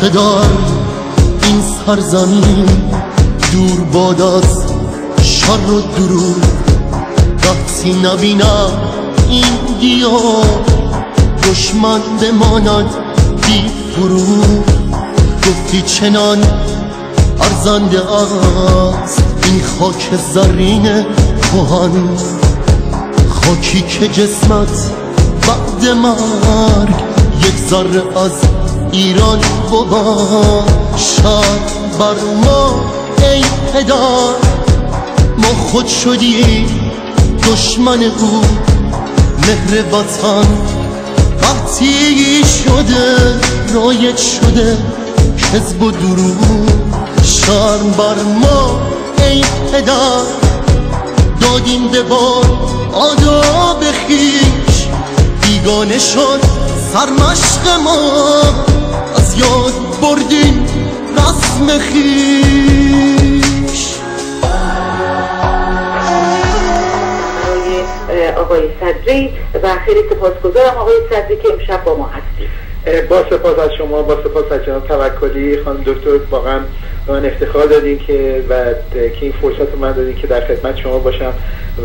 پدر این سرزمین دور باد از شر و دروغ، وقتی نبینم این گیاه دشمن بماند بی فروغ. گفتی چنان ارزنده است این خاک زرین کهن، خاکی که جسمت بعد مرگ یک ذره از ایران باشد. بر ما ای پدر ما خود شدیم دشمن او، مهر وطن قحطی شده رایج شده کذب و دروغ. شرم بر ما ای پدر دادیم به بار آداب خویش، بیگانه شد سرمشق ما از یاد بردیم رسم خویش. آقای صدری و خیلی سپاسگزارم آقای صدری که امشب با ما هستید. با سپاس از شما، با سپاس از جناب توکلی. خانم دکتر واقعا به من افتخار دادین که که این فرصت رو من دادین که در خدمت شما باشم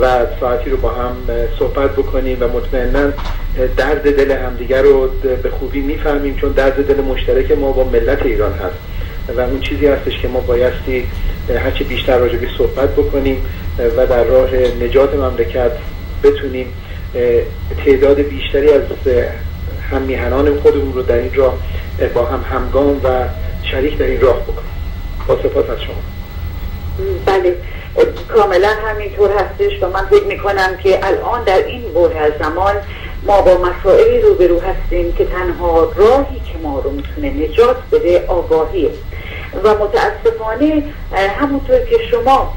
و ساعتی رو با هم صحبت بکنیم و مطمئنا درد دل همدیگر رو به خوبی میفهمیم، چون درد دل مشترک ما با ملت ایران هست و اون چیزی هستش که ما بایستی هرچی بیشتر راجبی صحبت بکنیم و در راه نجات مملکت بتونیم تعداد بیشتری از هم میهنان خودمون رو در این راه با هم همگام و شریک در این راه بکنیم. با سپاس از شما. بله کاملا همینطور هستش و من فکر میکنم که الان در این بحران از زمان ما با مسائلی روبرو هستیم که تنها راهی که ما رو میتونه نجات بده آگاهیه و متاسفانه همونطور که شما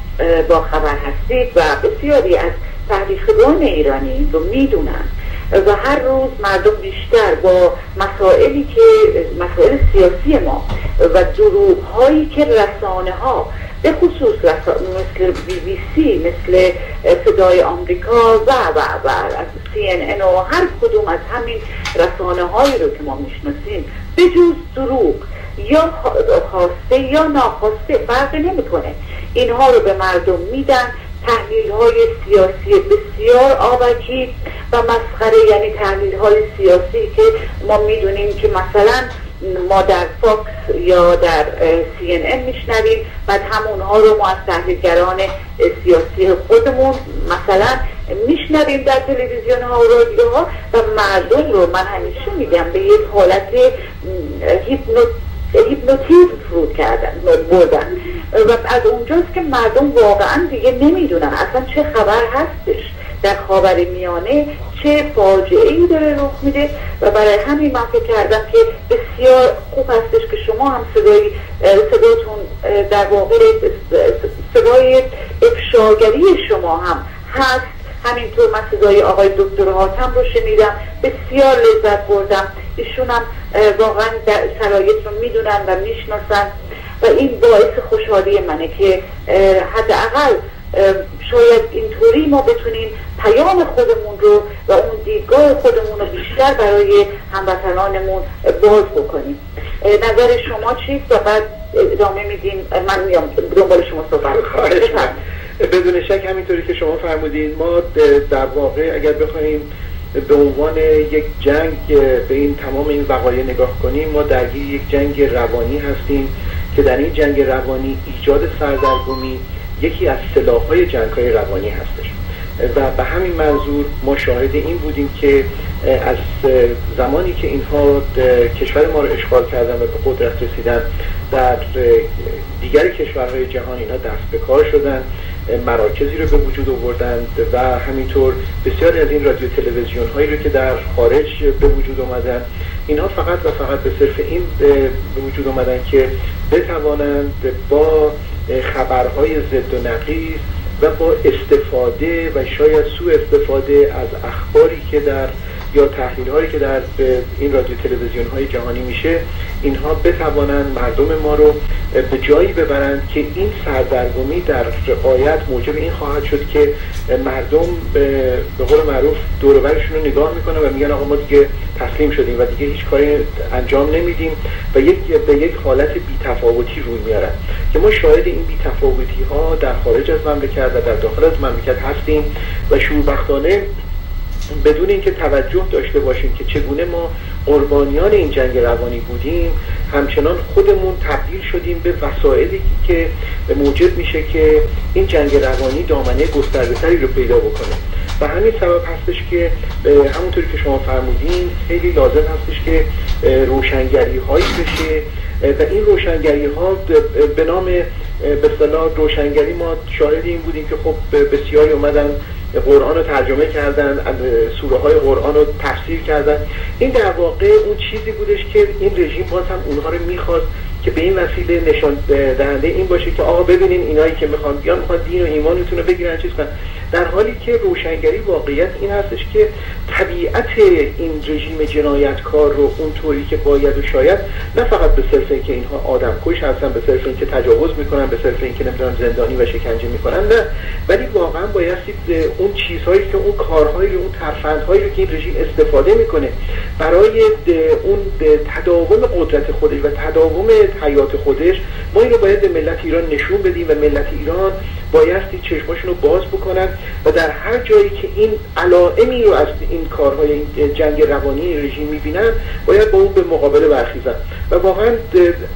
با خبر هستید و بسیاری از تحقیقگران ایرانی رو میدونن و هر روز مردم بیشتر با مسائلی که مسائل سیاسی ما و دروغ هایی که رسانه ها به خصوص مثل BBC مثل صدای آمریکا و CNN و هر کدوم از همین رسانه هایی رو که ما میشناسیم به جز دروغ یا خواسته یا ناخواسته فرق نمیکنه اینها رو به مردم میدن. تحلیل های سیاسی بسیار آبکی و مسخره، یعنی تحلیل های سیاسی که ما میدونیم که مثلا ما در فاکس یا در CNN میشنویم، بعد همونها رو ما از تحلیلگران سیاسی خودمون مثلا میشنویم در تلویزیون ها و رادیوها و مردم رو من همیشه میگم به یک حالت هیپنوتیزم فرود کردن بردن و از اونجاست که مردم واقعا دیگه نمیدونن اصلا چه خبر هستش در خاورمیانه، چه فاجعه‌ای داره رخ میده و برای همین من فکر کردم که بسیار خوب هستش که شما هم صداتون در واقع صدای افشاگری شما هم هست. همینطور من صدای آقای دکتر حاتم رو شنیدم، بسیار لذت بردم. ایشون هم واقعا در شرایط رو میدونن و میشناسن و این باعث خوشحالی منه که حداقل شاید اینطوری ما بتونیم پیام خودمون رو و اون دیدگاه خودمون رو بیشتر برای هموطنانمون باز بکنیم. نظر شما چیست و بعد ادامه میدیم؟ من میام دنبال شما صحبت کنم. بدون شک همینطوری که شما فرمودین ما در واقع اگر بخوایم به عنوان یک جنگ به این تمام این وقایع نگاه کنیم، ما درگیر یک جنگ روانی هستیم که در این جنگ روانی ایجاد سردرگمی یکی از سلاح‌های جنگ‌های روانی هستش و به همین منظور ما شاهد این بودیم که از زمانی که اینها کشور ما رو اشغال کردن و به قدرت رسیدن در دیگر کشورهای جهان اینها دست به کار شدن، مراکزی رو به وجود آوردند و همینطور بسیاری از این رادیو تلویزیون هایی رو که در خارج به وجود آمدن اینها فقط و فقط به صرف این به وجود آمدن که بتوانند با خبرهای ضد و نقیض و با استفاده و شاید سوء استفاده از اخباری که در یا تحلیل هایی که در این رادیو تلویزیون های جهانی میشه اینها بتوانند مردم ما رو به جایی ببرند که این سردرگمی در آیت موجب این خواهد شد که مردم به قول معروف دور و برشون رو نگاه میکنن و میگن آقا ما دیگه تسلیم شدیم و دیگه هیچ کاری انجام نمیدیم و به یک حالت بی‌تفاوتی روی میارن که ما شاهد این بی‌تفاوتی ها در خارج از مملکت و در داخل از مملکت هستیم و شوربختانه بدون اینکه توجه داشته باشیم که چگونه ما قربانیان این جنگ روانی بودیم، همچنان خودمون تبدیل شدیم به وسایلی که موجب میشه که این جنگ روانی دامنه گسترده‌تری رو پیدا بکنه و همین سبب هستش که همونطوری که شما فرمودین خیلی لازم هستش که روشنگری هایی بشه و این روشنگری ها به نام به اصطلاح روشنگری ما شاهد این بودیم که خب بسیاری اومدن قرآن رو ترجمه کردن، سوره های قرآن رو تفسیر کردن. این در واقع اون چیزی بودش که این رژیم باز هم اونها رو میخواست که به این وسیله نشان دهنده این باشه که آقا ببینین اینایی که میخوان بیان میخوان دین و ایمانتون رو بگیرن چیز کنن، در حالی که روشنگری واقعیت این هستش که طبیعت این رژیم جنایتکار رو اونطوری که باید و شاید، نه فقط به صرف اینکه اینها آدمکش هستن، به صرف اینکه تجاوز میکنن، به صرف اینکه نمیدونم زندانی و شکنجه میکنن، نه، ولی واقعا بایستی اون چیزهایی که اون کارهایی رو، اون ترفندهایی رو که این رژیم استفاده میکنه برای اون تداوم قدرت خودش و تداوم حیات خودش، ما اینو باید به ملت ایران نشون بدیم و ملت ایران بایستی چشماشون رو باز بکنن و در هر جایی که این علائمی رو از این کارهای این جنگ روانی رژیم میبینن باید با اون به مقابله برخیزن و واقعا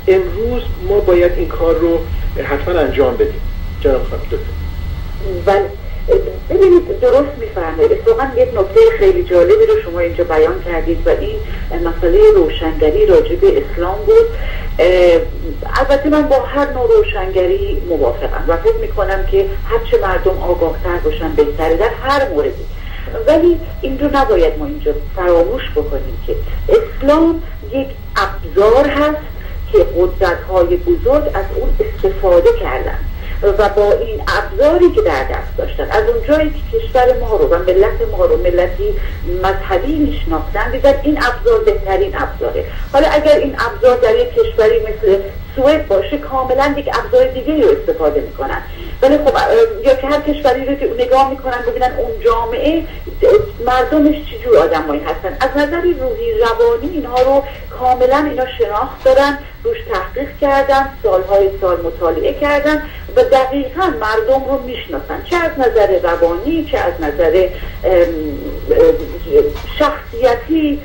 امروز ما باید این کار رو حتما انجام بدیم. جناب خانم دکتر. ببینید درست میفرمایید. اتفاقا یک نکته خیلی جالبی رو شما اینجا بیان کردید و این مسئله روشنگری راجع به اسلام بود. البته من با هر نوع روشنگری موافقم و فکر میکنم که هرچه مردم آگاهتر باشن بهتره در هر موردی، ولی این رو نباید ما اینجا فراموش بکنیم که اسلام یک ابزار هست که قدرت‌های بزرگ از اون استفاده کردن و با این ابزاری که در دست داشتن از اون جایی که کشور ما رو و ملت ما رو ملتی مذهبی میشناختن دیدن این ابزار بهترین ابزاره. حالا اگر این ابزار در یک کشوری مثل سوئد باشه کاملا یک ابزار دیگه رو استفاده میکنن، ولی خب یا که هر کشوری رو که نگاه میکنن ببینن اون جامعه مردمش چجور آدمایی هستن، از نظر روحی روانی اینها رو کاملا اینا شناخت دارن، روش تحقیق کردن، سالهای سال مطالعه کردن و دقیقا مردم رو میشناسن، چه از نظر روانی چه از نظر شخصیتی.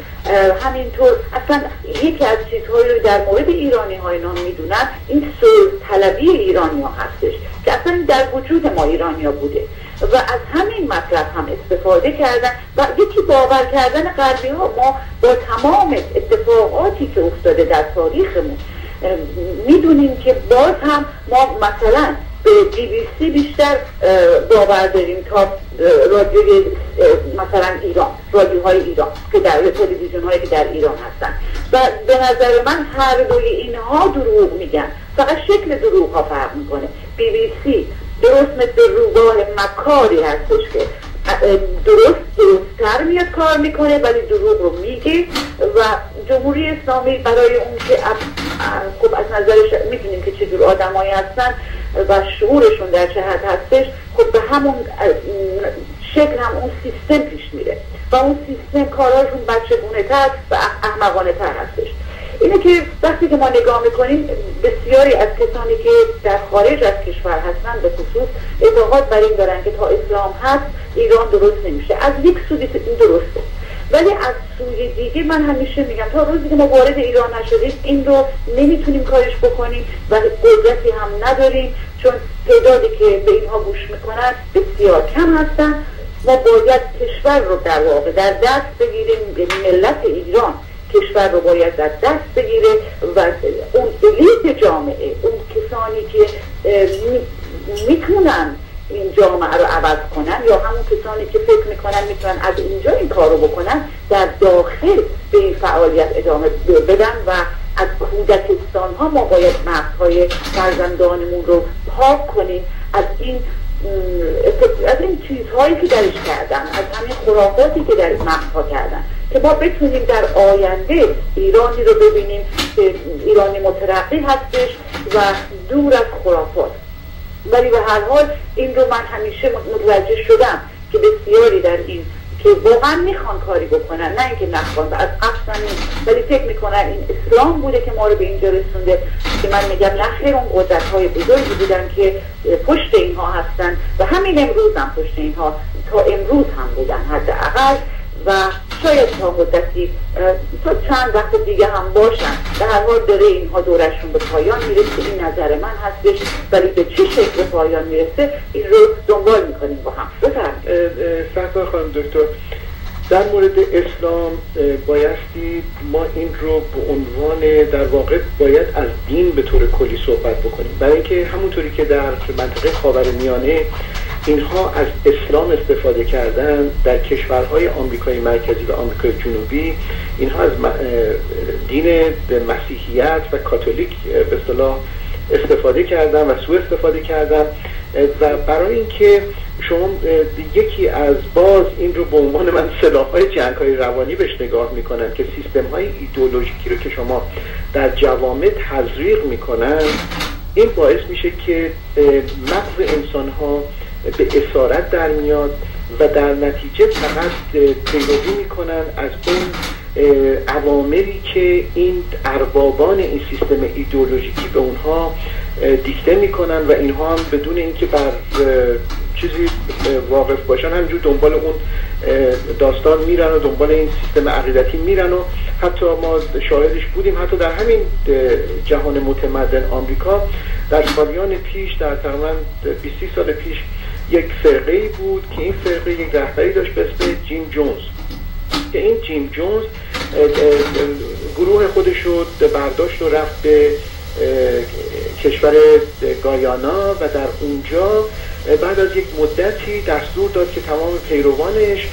همینطور اصلا یکی از چیزهایی رو در مورد ایرانی ها اینا میدونن این صلح طلبی ایرانی ها هستش که اصلا در وجود ما ایرانی ها بوده و از همین مطلب هم استفاده کردن و یکی باور کردن غربی ها. ما با تمام اتفاقاتی که افتاده در تاریخمون میدونیم که باز هم ما مثلا به BBC بیشتر باور داریم تا رادیوی مثلا ایران، رادیوهای ایران که در تلویزیون هایی که در ایران هستن و به نظر من هر دوی اینها دروغ میگن، فقط شکل دروغ ها فرق میکنه. BBC درست مثل روباه مکاری هستش که درست‌تر میاد کار میکنه ولی دروغ رو میگه و جمهوری اسلامی برای اون که خب از نظرش میدونیم که چجور آدمایی هستن و شعورشون در چه حد هستش، خب به همون شکل هم اون سیستم پیش میره و اون سیستم کاراشون بچگونه تر و احمقانه تر هستش. اینه که وقتی که ما نگاه میکنیم بسیاری از کسانی که در خارج از کشور هستن به خصوص اعتقاد بر این دارن که تا اسلام هست ایران درست نمیشه. از یک سوی این درسته، ولی از سوی دیگه من همیشه میگم تا روزی که ما وارد ایران نشدیم این رو نمیتونیم کارش بکنیم و قدرتی هم نداریم، چون تعدادی که به اینها گوش میکنن بسیار کم هستن. ما باید کشور رو در واقع در دست بگیریم، ملت ایران کشور رو باید در دست بگیره و اون الیت جامعه، اون کسانی که میتونن این جامعه رو عوض کنن یا همون کسانی که فکر میکنن میتونن از اینجا این کار رو بکنن در داخل به این فعالیت ادامه بدن و از کودکستان ها ما باید مغزهای فرزندانمون رو پاک کنیم از این چیزهایی که درش کردن، از همین خرافاتی که در مغزها کردن، که ما بتونیم در آینده ایرانی رو ببینیم که ایرانی مترقی هستش و دور از خرافات. ولی به هر حال این رو من همیشه متوجه شدم که بسیاری در این که واقعا میخوان کاری بکنن، نه اینکه نخوان و از قصد نیست، ولی فکر میکنن این اسلام بوده که ما رو به اینجا رسونده. که من میگم نه خیر، اون قدرت‌های بزرگی بودن که پشت اینها هستن و همین امروز هم پشت اینها تا امروز هم بودن حداقل، و شاید تا مدتی تا چند وقت دیگه هم باشن. به هر حال داره اینها دورشون به پایان میرسه، این نظر من هستش، ولی به چه شکل پایان میرسه این رو دنبال میکنیم با هم. سرکار خانم دکتر، در مورد اسلام بایستی ما این رو به عنوان در واقع باید از دین به طور کلی صحبت بکنیم، برای اینکه همونطوری که در منطقه خاورمیانه اینها از اسلام استفاده کردن، در کشورهای آمریکای مرکزی و آمریکای جنوبی اینها از دین مسیحیت و کاتولیک به اصطلاح استفاده کردن و سوء استفاده کردن. و برای اینکه شما یکی از باز این رو به عنوان من سلاح‌های جنگ‌های روانی بهش نگاه میکنن که سیستم‌های ایدئولوژیکی رو که شما در جوامع تزریق میکنن، این باعث میشه که مغز انسان‌ها به اسارت در میاد و در نتیجه فقط پیروی میکنن از اون اوامری که این اربابان این سیستم ایدئولوژیکی به اونها دیکته میکنن و اینها هم بدون اینکه بر چیزی واقف باشن همینجور دنبال اون داستان میرن و دنبال این سیستم عقیدتی میرن. و حتی ما شاهدش بودیم، حتی در همین جهان متمدن آمریکا در سالیان پیش، در تقریبا 20 سال پیش، یک فرقه‌ای بود که این فرقه یک رهبری داشت به اسم جیم جونز، که این جیم جونز گروه خودش رو برداشت و رفت به کشور گایانا و در اونجا بعد از یک مدتی دستور داد که تمام پیروانش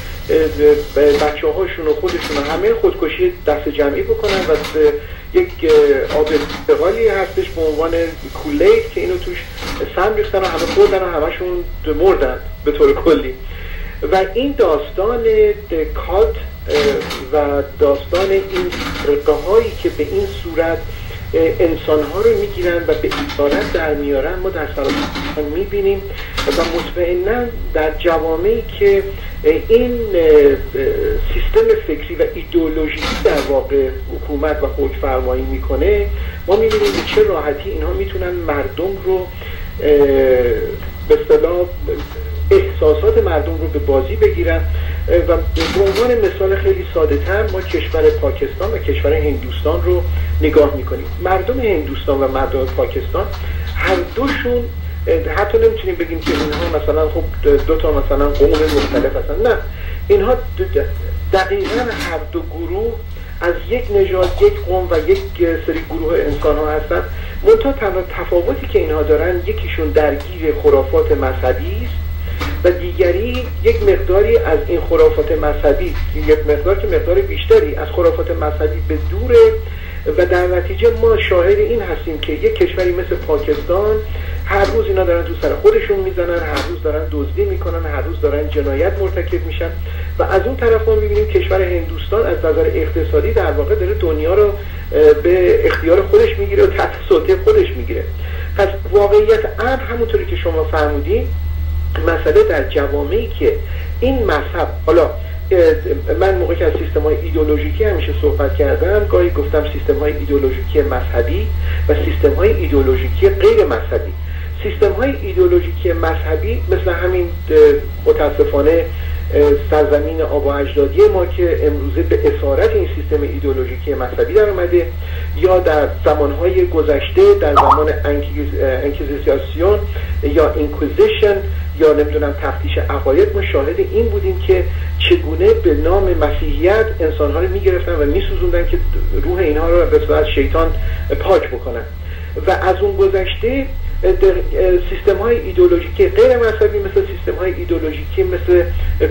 بچه هاشون و خودشون همه خودکشی دست جمعی بکنن و یک آب استقالی هستش به عنوان کولید که اینو توش سم ریختن و همه خوردن و همشون مردن به طور کلی. و این داستان کالت و داستان این فرقه هایی که به این صورت انسانها رو میگیرن و به اسارت در میارن ما در سراسر میبینیم و مطمئنا در جوامعی که این سیستم فکری و ایدئولوژی در واقع حکومت و حکمفرمایی میکنه، ما میبینیم به چه راحتی اینها میتونن مردم رو به اصطلاح احساسات مردم رو به بازی بگیرن. و به عنوان مثال خیلی ساده تر ما کشور پاکستان و کشور هندوستان رو نگاه میکنیم. مردم هندوستان و مردم پاکستان هر دوشون حتی نمیتونیم بگیم که اینها مثلا خب دو تا مثلا قوم مختلف هستن، نه، اینها دقیقا هر دو گروه از یک نژاد، یک قوم و یک سری گروه انسان ها هستن. منتها تنها تفاوتی که اینها دارن، یکیشون درگیر خرافات مذهبی است و دیگری یک مقداری از این خرافات مذهبی، یک مقدار که مقدار بیشتری از خرافات مذهبی به دوره. و در نتیجه ما شاهد این هستیم که یک کشوری مثل پاکستان هر روز اینا دارن تو سر خودشون میزنن، هر روز دارن دزدی میکنن، هر روز دارن جنایت مرتکب میشن. و از اون طرف ما میبینیم کشور هندوستان از نظر اقتصادی در واقع داره دنیا رو به اختیار خودش میگیره و تحت سلطه خودش میگیره. پس واقعیت امر همونطوری که شما فرمودین، مسئله در جوامعی که این مذهب، حالا من موقعی که از سیستم‌های ایدئولوژیکی همیشه صحبت کردم، گاهی گفتم سیستم‌های ایدئولوژیکی مذهبی و سیستم‌های ایدئولوژیکی غیر مذهبی. سیستم‌های ایدئولوژیکی مذهبی مثل همین متاسفانه سرزمین آب و اجدادی ما که امروزه به اسارت این سیستم ایدئولوژیکی مذهبی در اومده، یا در زمانهای گذشته در زمان انکیزیسیون یا اینکویزیشن یا نمیدونم تفتیش عقاید، ما شاهد این بودیم که چگونه به نام مسیحیت انسانها رو میگرفتن و میسوزوندن که روح اینها رو به صورت شیطان پاک بکنن. و از اون گذشته سیستم های ایدئولوژیکی غیر مذهبی مثل سیستم های ایدئولوژیکی مثل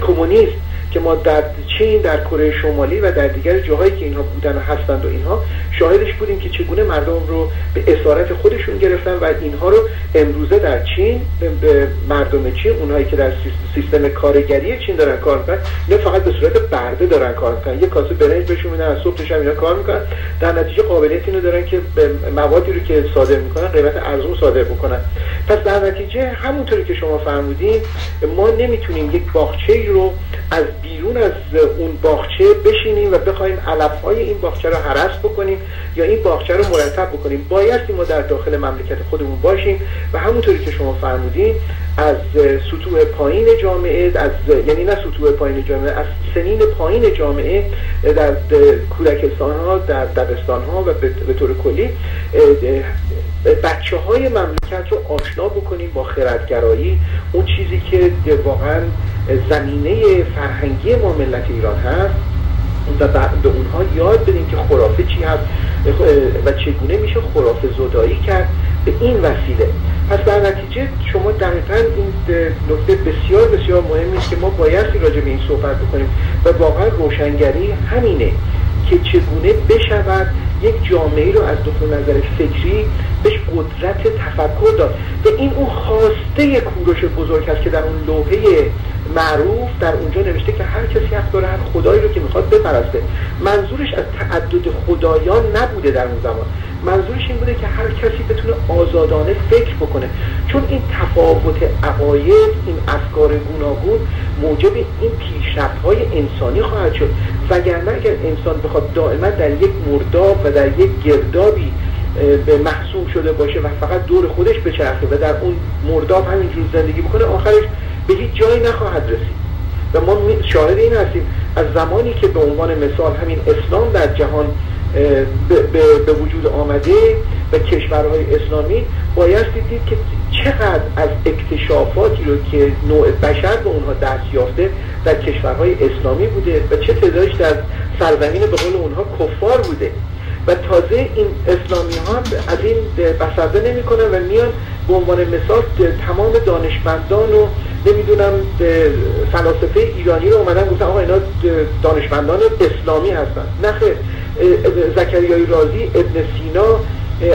کمونیسم که ما در چین، در کره شمالی و در دیگر جاهایی که اینها بودن و هستند و اینها شاهدش بودیم که چگونه مردم رو به اسارت خودشون گرفتن و اینها رو امروزه در چین به مردم چین، اونهایی که در سیستم کارگری چین دارن کار میکنن، نه فقط به صورت برده دارن کار میکنن، یک کاسه برنج بهشون میدن از صبح تا شب اینا کار میکنن، در نتیجه قابلیت اینو دارن که موادی رو که صادر میکنن قیمت ارزون صادر بکنن. پس در نتیجه همونطوری که شما فرمودین ما نمیتونیم یک باغچه‌ای رو از بیرون از اون باغچه بشینیم و بخوایم علفهای این باغچه رو هرس بکنیم یا این باغچه رو مرتب بکنیم. بایستی ما در داخل مملکت خودمون باشیم و همونطوری که شما فرمودین از سطوح پایین جامعه، یعنی نه سطوح پایین جامعه، از سنین پایین جامعه در کودکستان ها، در دبستان ها و به طور کلی بچه های مملکت رو آشنا بکنیم با خردگرایی، اون چیزی که واقعا زمینه فرهنگی ما ملت ایران هست و به اونها یاد بدیم که خرافه چی هست و چگونه میشه خرافه زدایی کرد به این وسیله. پس در نتیجه شما دقیقاً این نکته بسیار بسیار مهمی است که ما بایستی راجع به این صحبت بکنیم و واقعا روشنگری همینه که چگونه بشود یک جامعه رو از نقطه نظر فکری بهش قدرت تفکر داد. و این اون خواسته کوروش بزرگ است که در اون لوحه معروف در اونجا نوشته که هر کسی حق داره هر خدایی رو که میخواد بپرسته. منظورش از تعدد خدایان نبوده در اون زمان، منظورش این بوده که هر کسی بتونه آزادانه فکر بکنه، چون این تفاوت عقاید، این افکار گوناگون موجب این پیشرفت‌های انسانی خواهد شد. وگرنه اگر انسان بخواد دائما در یک مرداب و در یک گردابی به محصول شده باشه و فقط دور خودش بچرخه و در اون مرداب همینجور زندگی بکنه، آخرش به هیچ جایی نخواهد رسید. و ما شاهد این هستیم از زمانی که به عنوان مثال همین اسلام در جهان به وجود آمده و کشورهای اسلامی، باید دید که چقدر از اکتشافاتی رو که نوع بشر به اونها دست یافته در کشورهای اسلامی بوده و چه تعدادش در سرزمین به قول اونها کفار بوده. و تازه این اسلامی ها از این بسرده نمی کنن و میان به عنوان مثال تمام دانشمندان و نمیدونم فلاسفه ایرانی رو اومدن گفتن آقا اینا دانشمندان اسلامی هستن. نه خیر، زکریای رازی، ابن سینا،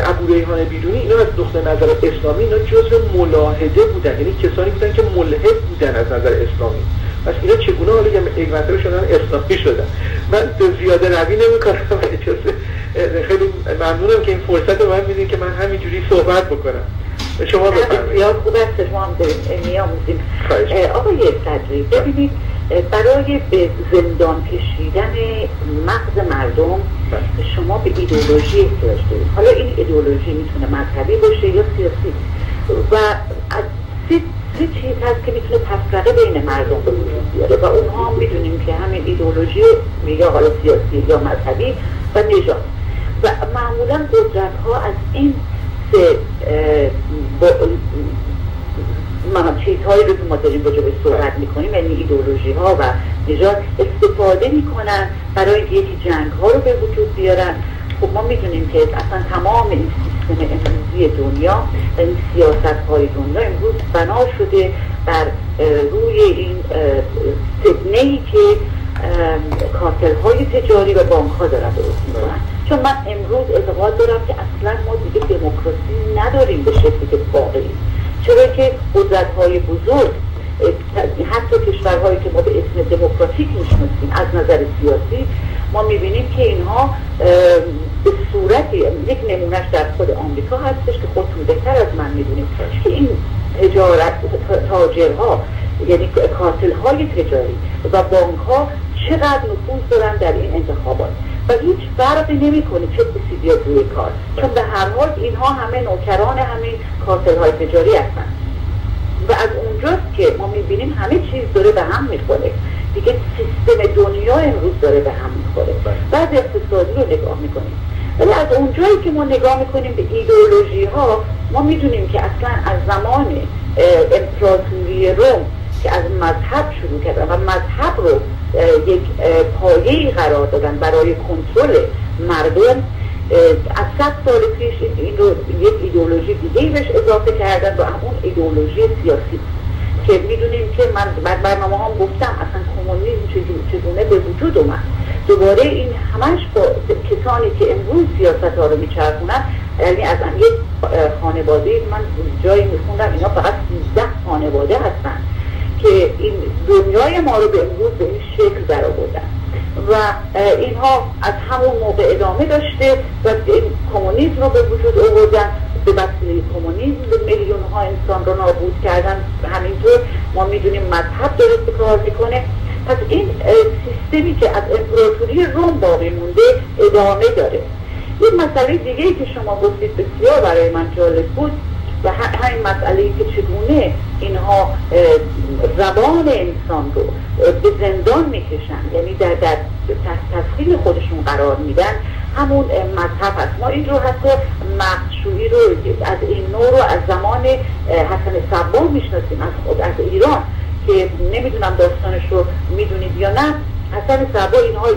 ابو ریحان بیرونی، اینا از نقطه نظر اسلامی اینا جزء ملاحده بودن، یعنی کسانی بودن که ملحد بودن از نظر اسلامی. پس اینا چگونه حالا یک مرتبه شدن اسلامی شدن؟ من زیاده روی نمی‌کنم و اجازه خیلی ممنونم که این فرصت رو من میدین که من همینجوری صحبت بکنم. شما بفرمایید. یا خوب است شما هم داریم میآموزیم. آقای صدری ببینید، برای به زندان کشیدن مغز مردم شما به ایدئولوژی احتیاج دارید. حالا این ایدئولوژی میتونه مذهبی باشه یا سیاسی و از سه چیز هست که میتونه تفرقه بین مردم به وجود بیاره و اونها هم میدونیم که همین ایدئولوژی یا حالا سیاسی یا مذهبی و نژاد و معمولا قدرت ها از این سه چیزهایی رو که ما داریم راجع به صحبت میکنیم، یعنی ایدئولوژی ها و نژاد، استفاده میکنن برای یکی جنگ ها رو به وجود بیارن. خب ما میدونیم که اصلا تمام این سیستم امروزی دنیا، این سیاست های دنیا امروز بنا شده بر روی این فتنه‌ای که کارتل های تجاری و بانک ها دارن درست میکنن. چون من امروز اعتقاد دارم که اصلا ما دیگه دموکراسی نداریم به شکلی که واقعی، چرا که قدرت‌های بزرگ، حتی کشورهایی که ما به اسم دموکراتیک میشناسیم از نظر سیاسی، ما میبینیم که اینها به صورتی، یک نمونهش در خود آمریکا هستش که خودتون بهتر از من میدونید که این تاجرها، یعنی کارتل‌های تجاری و بانک‌ها چقدر نفوذ دارن در این انتخابات و هیچ فرقی نمیکنه چه کسی بیاد روی کار، چون به هر حال اینها همه نوکران همین کارتل‌های تجاری هستن و از اونجاست که ما میبینیم همه چیز داره به هم میخوره دیگه. سیستم دنیا امروز داره به هم میخوره. بعد اقتصادی رو نگاه میکنیم، ولی از اونجایی که ما نگاه میکنیم به ایدئولوژی ها، ما میدونیم که اصلا از زمان امپراتوری روم که از مذهب شروع کردن و مذهب رو یک پایه‌ای قرار دادن برای کنترل مردم، از 100 سال پیش این رو یک ایدئولوژی دیگه بهش اضافه کردن و همون ایدئولوژی سیاسی که میدونیم که من بعد برنامه هم گفتم اصلا کمونیسم چگونه به وجود اومد. دوباره این همش با کسانی که امروز سیاست ها رو میچرخونن، یعنی از یک خانواده، من جایی میخوندم اینا فقط 13 خانواده هستن که این دنیای ما رو به امروز به این شکل در آوردن و اینها از همون موقع ادامه داشته و این کمونیسم رو به وجود آوردن. به وسیله کمونیسم میلیون ها انسان رو نابود کردن. همینطور ما میدونیم مذهب داره کار میکنه. پس این سیستمی که از امپراتوری روم باقی مونده ادامه داره. این مسئله دیگه‌ای که شما گفتید بسیار برای من جالب بود و همین مسئله‌ای که چگونه اینها زبان انسان رو به زندان میکشن، یعنی در تسخیر خودشون قرار میدن، همون مذهب هست. ما این رو حتی مغزشویی رو از این نوع رو از زمان حسن صبا میشناسیم، از ایران، که نمیدونم داستانش رو میدونید یا نه. حسن صبا اینها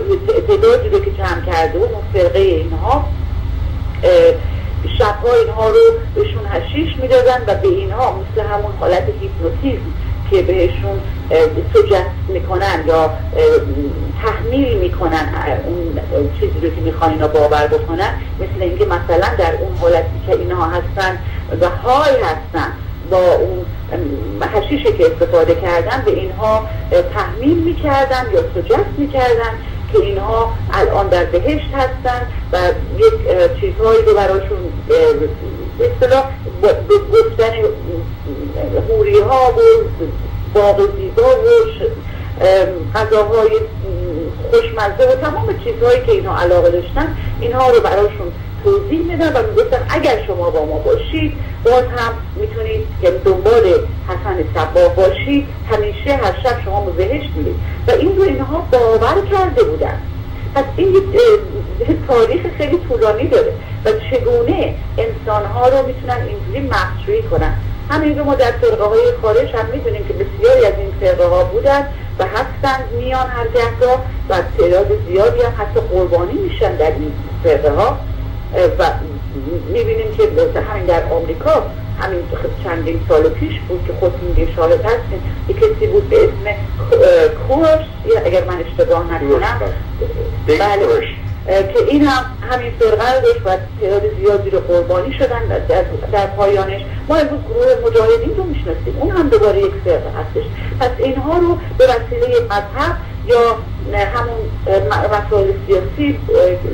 تعدادی رو که جمع کرده و فرقه اینها شبها اینها رو بهشون حشیش میدادن و به اینها مثل همون حالت هیپنوتیزم که بهشون سجست میکنن یا تحمیل میکنن اون چیزی رو که میخوان اینا باور بکنن، مثل اینکه مثلا در اون حالتی که اینها هستن و های هستن با اون حشیشی که استفاده کردن به اینها تحمیل میکردن یا سجست میکردن که اینها الان در بهشت هستن و یک چیزهایی رو براشون به اصطلاح گفتن حوری ها و باغ زیبا و غذاهای خوشمزه و تمام چیزهایی که اینها علاقه داشتن اینها رو براشون توضیح میدن و میگفتن اگر شما با ما باشید باز هم میتونید که دنبال حسن صبا باشید، همیشه هر شب شما به بهشت میرید و این رو اینها باور کرده بودن. پس این تاریخ خیلی طولانی داره و چگونه انسانها رو میتونن اینجوری مغزشویی کنن. همین رو ما در فرقه های خارج هم میدونیم که بسیاری از این فرقه ها بودن و هستند، میان هر گهگاه و تعداد زیادی هم حتی قربانی میشن در این فرقه ها و میبینیم که همین در آمریکا همین چندین سال پیش بود که خودتون شاهد هستین، یک کسی بود به اسم کورس، اگر من اشتباه نکنم، بله، که این هم همین فرقه رو داشت و تعداد زیادی رو قربانی شدن در پایانش. ما امروز گروه مجاهدین رو میشناسیم، اون هم دوباره یک فرقه هستش. پس اینها رو به وسیله مذهب یا همون مسائل سیاسی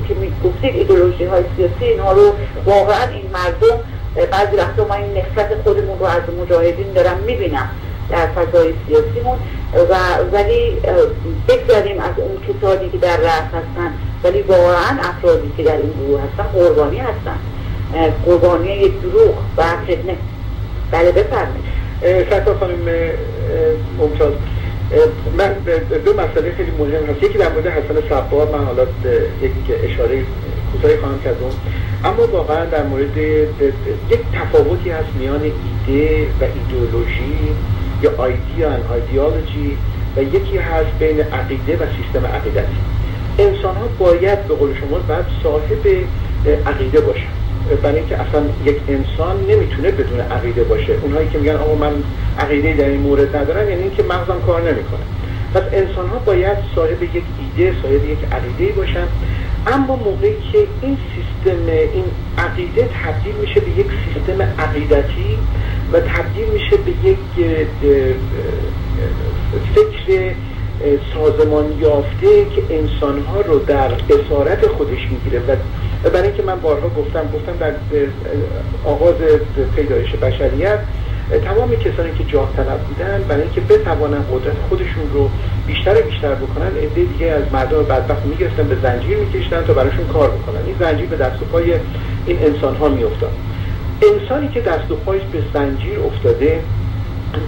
که میگفتید ایدئولوژی های سیاسی، اینها رو واقعا این مردم بعضی وقتا ما این نفرت خودمون رو از مجاهدین دارم میبینم در فضای سیاسیمون ولی بگذاریم از اون کسانی که در رأس هستن، ولی واقعا افرادی که در این گروه هستن قربانی هستن، قربانی یک دروغ و فتنه. بله بفرمایید. سرکار خانم ممتاز، من دو مسئله خیلی مهم هست. یکی در مورد حسن صبا، من حالا یک اشاره کوتاهی خواهم کرد، اما واقعا در مورد یک تفاوتی هست میان ایده و ایدئولوژی یا ایدئولوژی و یکی هست بین عقیده و سیستم عقیدتی. انسان ها باید به قول شما باید صاحب عقیده باشن، برای اینکه اصلا یک انسان نمیتونه بدون عقیده باشه. اونهایی که میگن آقا من عقیده در این مورد ندارم، یعنی اینکه مغزم کار نمیکنه. پس انسان ها باید صاحب یک ایده، صاحب یک عقیده باشن. اما موقعی که این سیستم، این عقیده تبدیل میشه به یک سیستم عقیدتی و تبدیل میشه به یک فکر سازمان یافته که انسانها رو در اسارت خودش میگیره و برای اینکه من بارها گفتم در آغاز پیدایش بشریت تمام کسانی که جاه طلب بودن برای اینکه بتوانن قدرت خودشون رو بیشتر بکنن، عده دیگه از مردم بدبخت میگرفتن به زنجیر میکشتن تا براشون کار بکنن. این زنجیر به دست و پای این انسانها میافتاد. انسانی که دست و پایش به زنجیر افتاده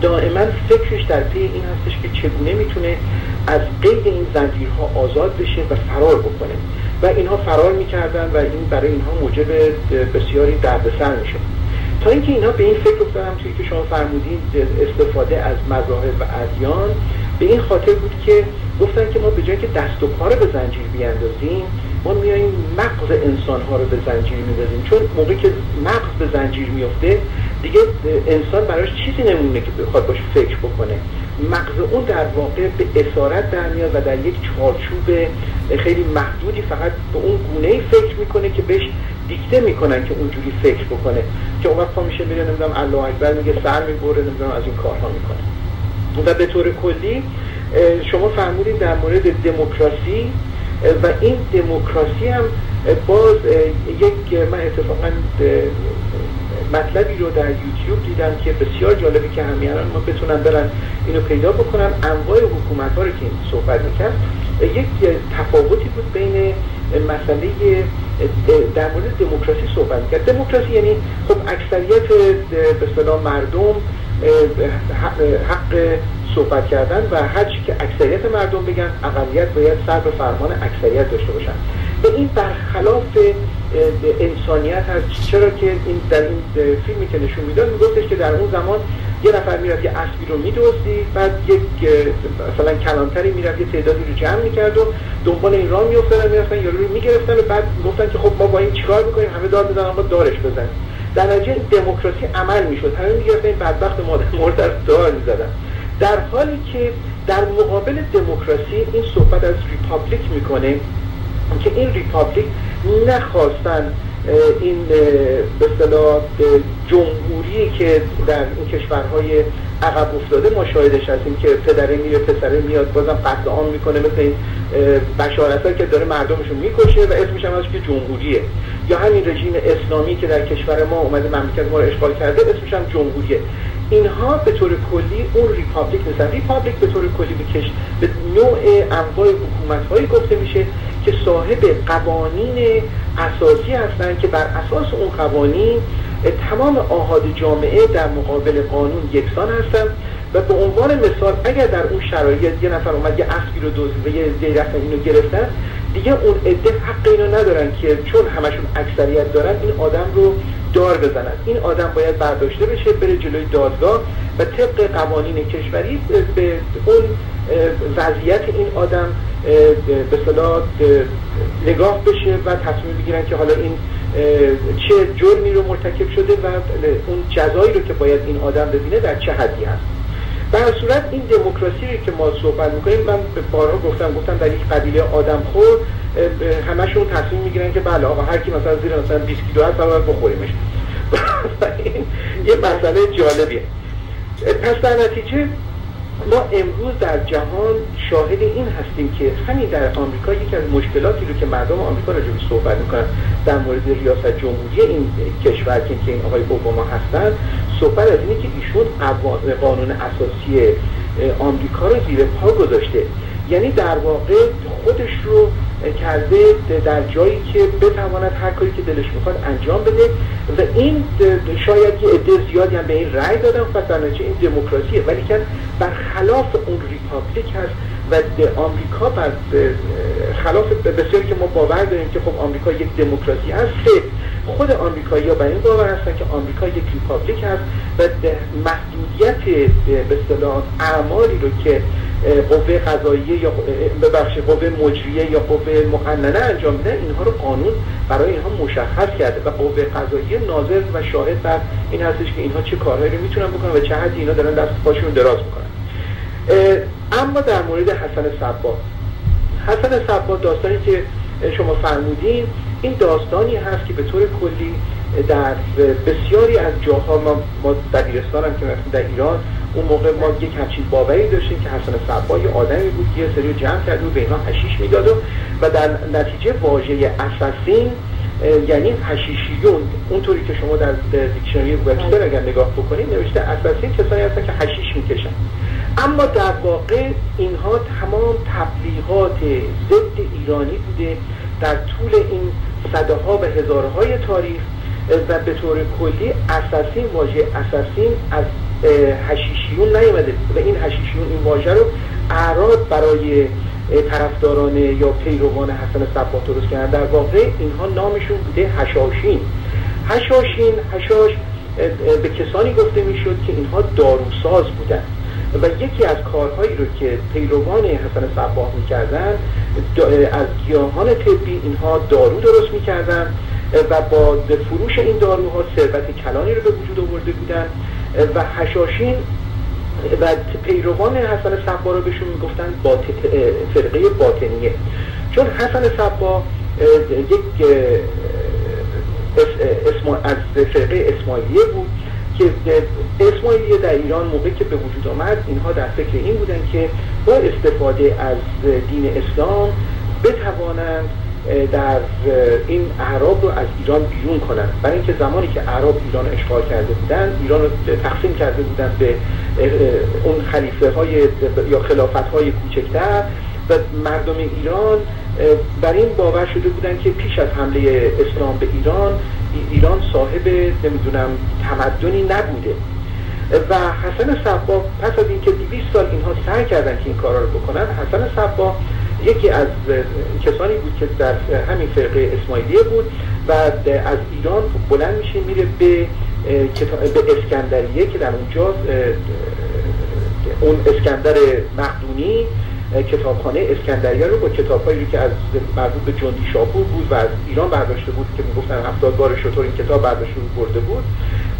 دائما فکرش در پی این هستش که چگونه میتونه از قید این زنجیرها آزاد بشه و فرار بکنه و اینها فرار میکردن و این برای اینها موجب بسیاری دردسر میشه، تا اینکه اینها به این فکر افتادن، همونطوری که شما فرمودین، استفاده از مذاهب و ادیان به این خاطر بود که گفتن که ما به جای که دست و پا رو به زنجیر بیاندازیم، ما میاییم مغز انسان‌ها رو به زنجیر می‌اندازیم، چون موقعی که مغز به زنجیر میفته دیگه انسان براش چیزی نمونه که بخواد باش فکر بکنه. مغز اون در واقع به اسارت در میاد و در یک چارچوب خیلی محدودی فقط به اون گونه‌ای فکر میکنه که بهش دیکته میکنن که اونجوری فکر بکنه، که اون وقت میشه میره نمیدونم الله اکبر میگه، سر میبره، نمیدونم از این کارها میکنه. و به طور کلی شما فرمودین در مورد دموکراسی و این دموکراسی هم باز یک، من اتفاقا مطلبی رو در یوتیوب دیدم که بسیار جالبی که همیهنان ما بتونن برن اینو پیدا بکنن. انواع حکومت‌ها رو که این صحبت می‌کرد، یک تفاوتی بود بین مسئله در مورد دموکراسی صحبت می‌کرد. دموکراسی یعنی خب اکثریت به اصطلاح مردم حق صحبت کردن و هر چی که اکثریت مردم بگن اقلیت باید سر به فرمان اکثریت داشته باشن. و این برخلاف انسانیت هست. چرا که این در این فیلمی که نشون میداد میگفتش که در اون زمان یه نفر میرفت یه اسبی رو میدزدید، بعد یک مثلا کلانتری میرفت یه تعدادی رو جمع میکرد و دنبال این راه میافتادن، میرفتن یارو رو میگرفتن و بعد گفتن که خب ما با این چیکار میکنیم؟ همه داد میزنن آقا دارش بزنید. در نتیجه دموکراسی عمل میشد، همه میگرفتن این بدبخت مرد از دار میزدن. در حالی که در مقابل دموکراسی این صحبت از ریپابلیک میکنه که این ریپابلیک نخواستن این به اصطلاح جمهوری که در این کشورهای عقب افتاده ما شاهدش هستیم که پدره میره پسره میاد بازم قتل عام میکنه، مثل این بشار اسد که داره مردمشون میکشه و اسمش هم که جمهوریه، یا همین رژیم اسلامی که در کشور ما اومده مملکت ما رو اشغال کرده اسمش هم جمهوریه. اینها به طور کلی اون ریپابلیک نیستن. ریپابلیک به طور کلی به نوع انواع حکومت‌هایی گفته میشه که صاحب قوانین اساسی هستند که بر اساس اون قوانین تمام آحاد جامعه در مقابل قانون یکسان هستند و به عنوان مثال اگر در اون شرایط یه نفر اومد یه اسبی رو دزدید و یه عده‌ای رفتن اینو گرفتن، دیگه اون عده حق اینو ندارن که چون همشون اکثریت دارن این آدم رو دار بزنن. این آدم باید برداشته بشه بره جلوی دادگاه و طبق قوانین کشوری به اون وضعیت این آدم به اصطلاح نگاه بشه و تصمیم بگیرن که حالا این چه جرمی رو مرتکب شده و اون جزایی رو که باید این آدم ببینه در چه حدی هست. به هر صورت این دموکراسی رو که ما صحبت میکنیم، من بارها گفتم در یک قبیله آدمخور همشون تصمیم میگیرن که بله آقا هر کی مثلا زیر مثلا 20 کیلو هست باید بخوریمش. این یه مسئله جالبیه. پس در نتیجه ما امروز در جهان شاهد این هستیم که همین در آمریکا یکی از مشکلاتی رو که مردم آمریکا راجع بهش صحبت میکنن در مورد ریاست جمهوری این کشور که این آقای اوباما هستن، صحبت از اینه که ایشون قانون اساسی آمریکا رو زیر پا گذاشته، یعنی در واقع خودش رو کرده در جایی که بتواند هر کاری که دلش میخواد انجام بده و این شاید یه عده زیادی هم به این رأی دادن. پس در نتیجه این دموکراسیه، ولی که برخلاف اون ریپابلیک هست و آمریکا بر خلاف بسیاری که ما باور داریم که خب آمریکا یک دموکراسی هست، خود آمریکایی‌ها بر این باور هستن که آمریکا یک ریپابلیک هست و محدودیت به اصطلاح اعمالی رو که قوه قضاییه یا ببخشید قوه مجریه یا قوه مقننه انجام میدن، اینها رو قانون برای اینها مشخص کرده و قوه قضاییه ناظر و شاهد بر این هستش که اینها چه کارهایی رو میتونن بکنن و چه حدی اینا دارن دست پاشون دراز میکنن. اما در مورد حسن صبا داستانی که شما فرمودین، این داستانی هست که به طور کلی در بسیاری از جاها ما در ایران هم که رفتیم در ایران اون موقع ما یک همچین باوری داشتیم که حسن صبا یه آدمی بود که یه سری جمع کرد و به اینا حشیش میداد و در نتیجه واژه اساسین یعنی حشیشیون، اونطوری که شما در دیکشنری وبستر اگر نگاه بکنید نوشته اساسین کسانی هستن که حشیش میکشن. اما در واقع اینها تمام تبلیغات ضد ایرانی بوده در طول این صدها و هزارهای تاریخ و به طور کلی اساسین، واژه اساسین از حشیشیون نیامده و این حشیشیون این واژه رو اعراب برای طرفداران یا پیروان حسن صبا درست کردن. در واقع اینها نامشون بوده حشاش به کسانی گفته میشد که اینها داروساز بودن و یکی از کارهایی رو که پیروان حسن صبا میکردن از گیاهان طبی اینها دارو درست میکردن و با فروش این داروها ثروت کلانی رو به وجود آورده بودن و حشاشین و پیروان حسن صبا رو بهشون میگفتن فرقه باطنیه، چون حسن صبا یک از فرقه اسماعیلیه بود که اسماعیلیه در ایران موقعی که به وجود آمد اینها در فکر این بودن که با استفاده از دین اسلام بتوانند در این اعراب رو از ایران بیرون کنن، برای اینکه زمانی که اعراب ایران رو اشغال کرده بودن، ایران رو تقسیم کرده بودن به اون خلیفه های یا خلافت های کوچکتر و مردم ایران بر این باور شده بودن که پیش از حمله اسلام به ایران صاحب نمیدونم تمدنی نبوده و حسن صباح پس از اینکه 200 سال اینها سعی کردن که این کارا رو بکنن، حسن صباح یکی از کسانی بود که در همین فرقه اسماعیلیه بود و از ایران بلند میشه میره به اسکندریه که در اونجا اون اسکندر مقدونی کتابخانه اسکندریه رو با کتاب‌هایی که از مربوط به جندی شاپور بود و از ایران برداشته بود که میگفتن 70 بار شطور این کتاب برداشته بود برده بود،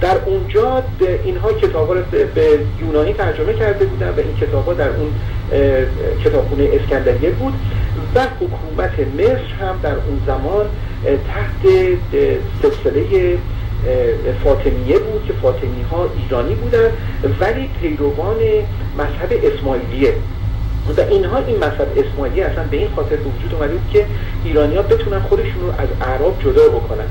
در اونجا اینها کتاب‌ها رو به یونانی ترجمه کرده بودن و این کتاب‌ها در اون کتابخانه اسکندریه بود و حکومت مصر هم در اون زمان تحت سلسله فاطمیه بود که فاطمی‌ها ایرانی بودن ولی پیروان مذهب اسماعیلیه و اینها این مذهب اسماعیلی اصلا به این خاطر به وجود اومده بود که ایرانی‌ها بتونن خودشون رو از اعراب جدا بکنن.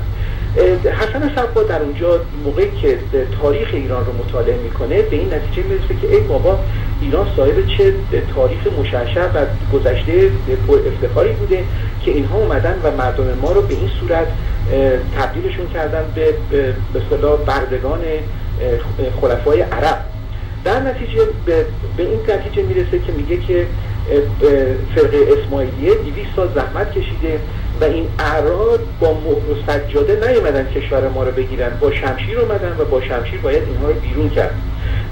حسن صباح در اونجا موقعی که تاریخ ایران رو مطالعه میکنه به این نتیجه میرسه که ای بابا، ایران صاحب چه تاریخ مشعشع و گذشته پر افتخاری بوده که اینها اومدن و مردم ما رو به این صورت تبدیلشون کردن به اصطلاح بردگان خلفای عرب. در نتیجه به این نتیجه میرسه که میگه که فرقه اسماعیلیه 200 سال زحمت کشیده و این اعراب با مهر و سجاده نیومدن کشور ما رو بگیرن، با شمشیر اومدن و با شمشیر باید اینها رو بیرون کرد.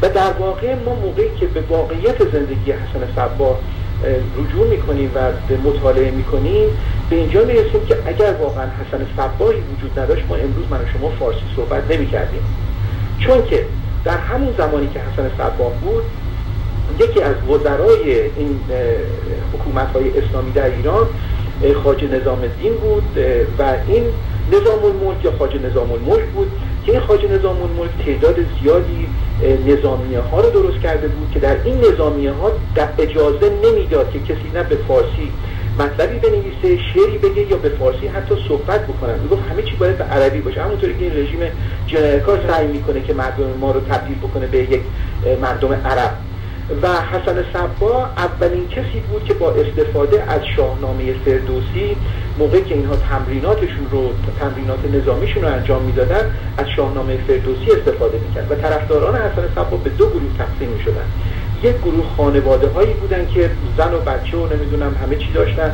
و در واقع ما موقعی که به واقعیت زندگی حسن صباح رجوع میکنیم و مطالعه میکنیم به اینجا میرسیم که اگر واقعا حسن صباحی وجود نداشت ما امروز من و شما فارسی صحبت نمیکردیم، چون که در همون زمانی که حسن صباح بود یکی از وزرای این حکومت‌های اسلامی در ایران خواجه نظام الدین بود و این نظام الملک یا خواجه نظام الملک بود که این خواجه نظام الملک تعداد زیادی نظامیه ها رو درست کرده بود که در این نظامیه ها در اجازه نمیداد که کسی نه به فارسی مطلبی بنویسه، شعری بگه یا به فارسی حتی صحبت بکنن. میگفت همه چی باید به عربی باشه، همونطوری که این رژیم جنایتکار سعی میکنه که مردم ما رو تبدیل بکنه به یک مردم عرب. و حسن صباح اولین کسی بود که با استفاده از شاهنامه فردوسی موقعی که اینها تمرینات نظامیشون رو انجام میدادن از شاهنامه فردوسی استفاده میکرد و طرفداران حسن صباح به 2 گروه تقسیم میشدن. یک گروه خانواده هایی بودن که زن و بچه و نمیدونم همه چی داشتن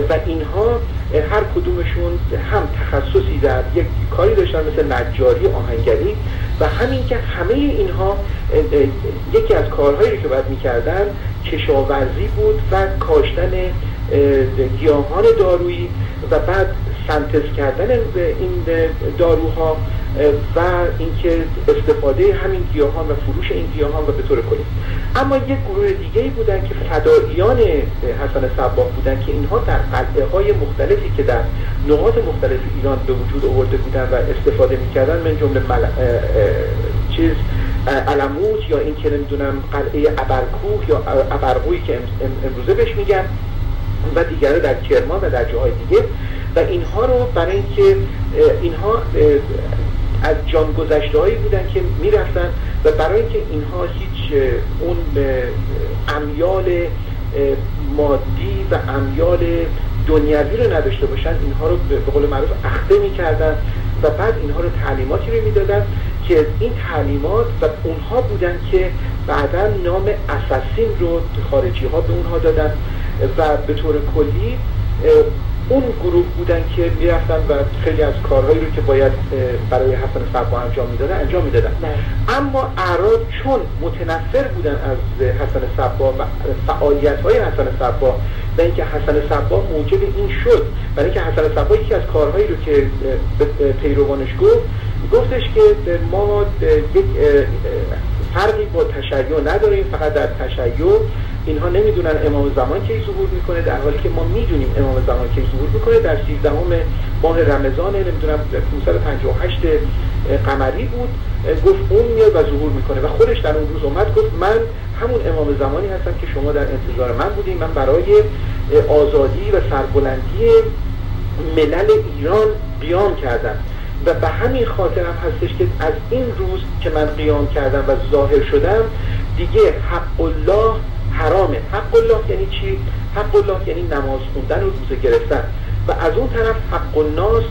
و اینها هر کدومشون هم تخصصی در یک کاری داشتن مثل نجاری، آهنگری و همین که همه اینها یکی از کارهایی که باید میکردن کشاورزی بود و کاشتن گیاهان دارویی و بعد سنتز کردن این داروها و اینکه استفاده همین گیاهان و فروش این گیاهان و به طور کلی. اما یک گروه دیگه‌ای بودن که فداییان حسن صباح بودن که اینها در قلعه‌های مختلفی که در نقاط مختلف ایران به وجود آورده بودن و استفاده می‌کردن، من جمله علموت یا این که نمیدونم قلعه ابرکوه یا ابرقویی که امروزه بهش میگن و دیگره در کرمان و در جاهای دیگه و اینها رو برای اینکه اینها از جان گذشته‌هایی بودن که میرفتن و برای اینکه اینها هیچ اون امیال مادی و امیال دنیوی رو نداشته باشن، اینها رو به قول معروف اخته میکردن و بعد اینها رو تعلیماتی رو میدادن که این تعلیمات و اونها بودن که بعدا نام اساسین رو خارجی ها به اونها دادن و به طور کلی اون گروه بودن که میرفتن و خیلی از کارهایی رو که باید برای حسن صباح انجام میدادن. اما اعراب چون متنفر بودن از حسن صباح و فعالیت‌های حسن صباح و اینکه حسن صباح موجب این شد، برای اینکه حسن صباح یکی از کارهایی رو که پیروانش گفتش که ما یک فرقی با تشیع نداریم، فقط در تشیع اینها نمیدونن امام زمان کی ظهور میکنه، در حالی که ما میدونیم امام زمان کی ظهور میکنه در 13 ماه رمضان نمیدونم 558 قمری بود. گفت اون میاد و ظهور میکنه و خودش در اون روز اومد گفت من همون امام زمانی هستم که شما در انتظار من بودیم، من برای آزادی و سربلندی ملل ایران قیام کردن و به همین خاطر هم هستش که از این روز که من قیام کردم و ظاهر شدم دیگه حق الله حرامه. حق الله یعنی چی؟ حق الله یعنی نماز خوندن و روزه گرفتن و از اون طرف حق الناس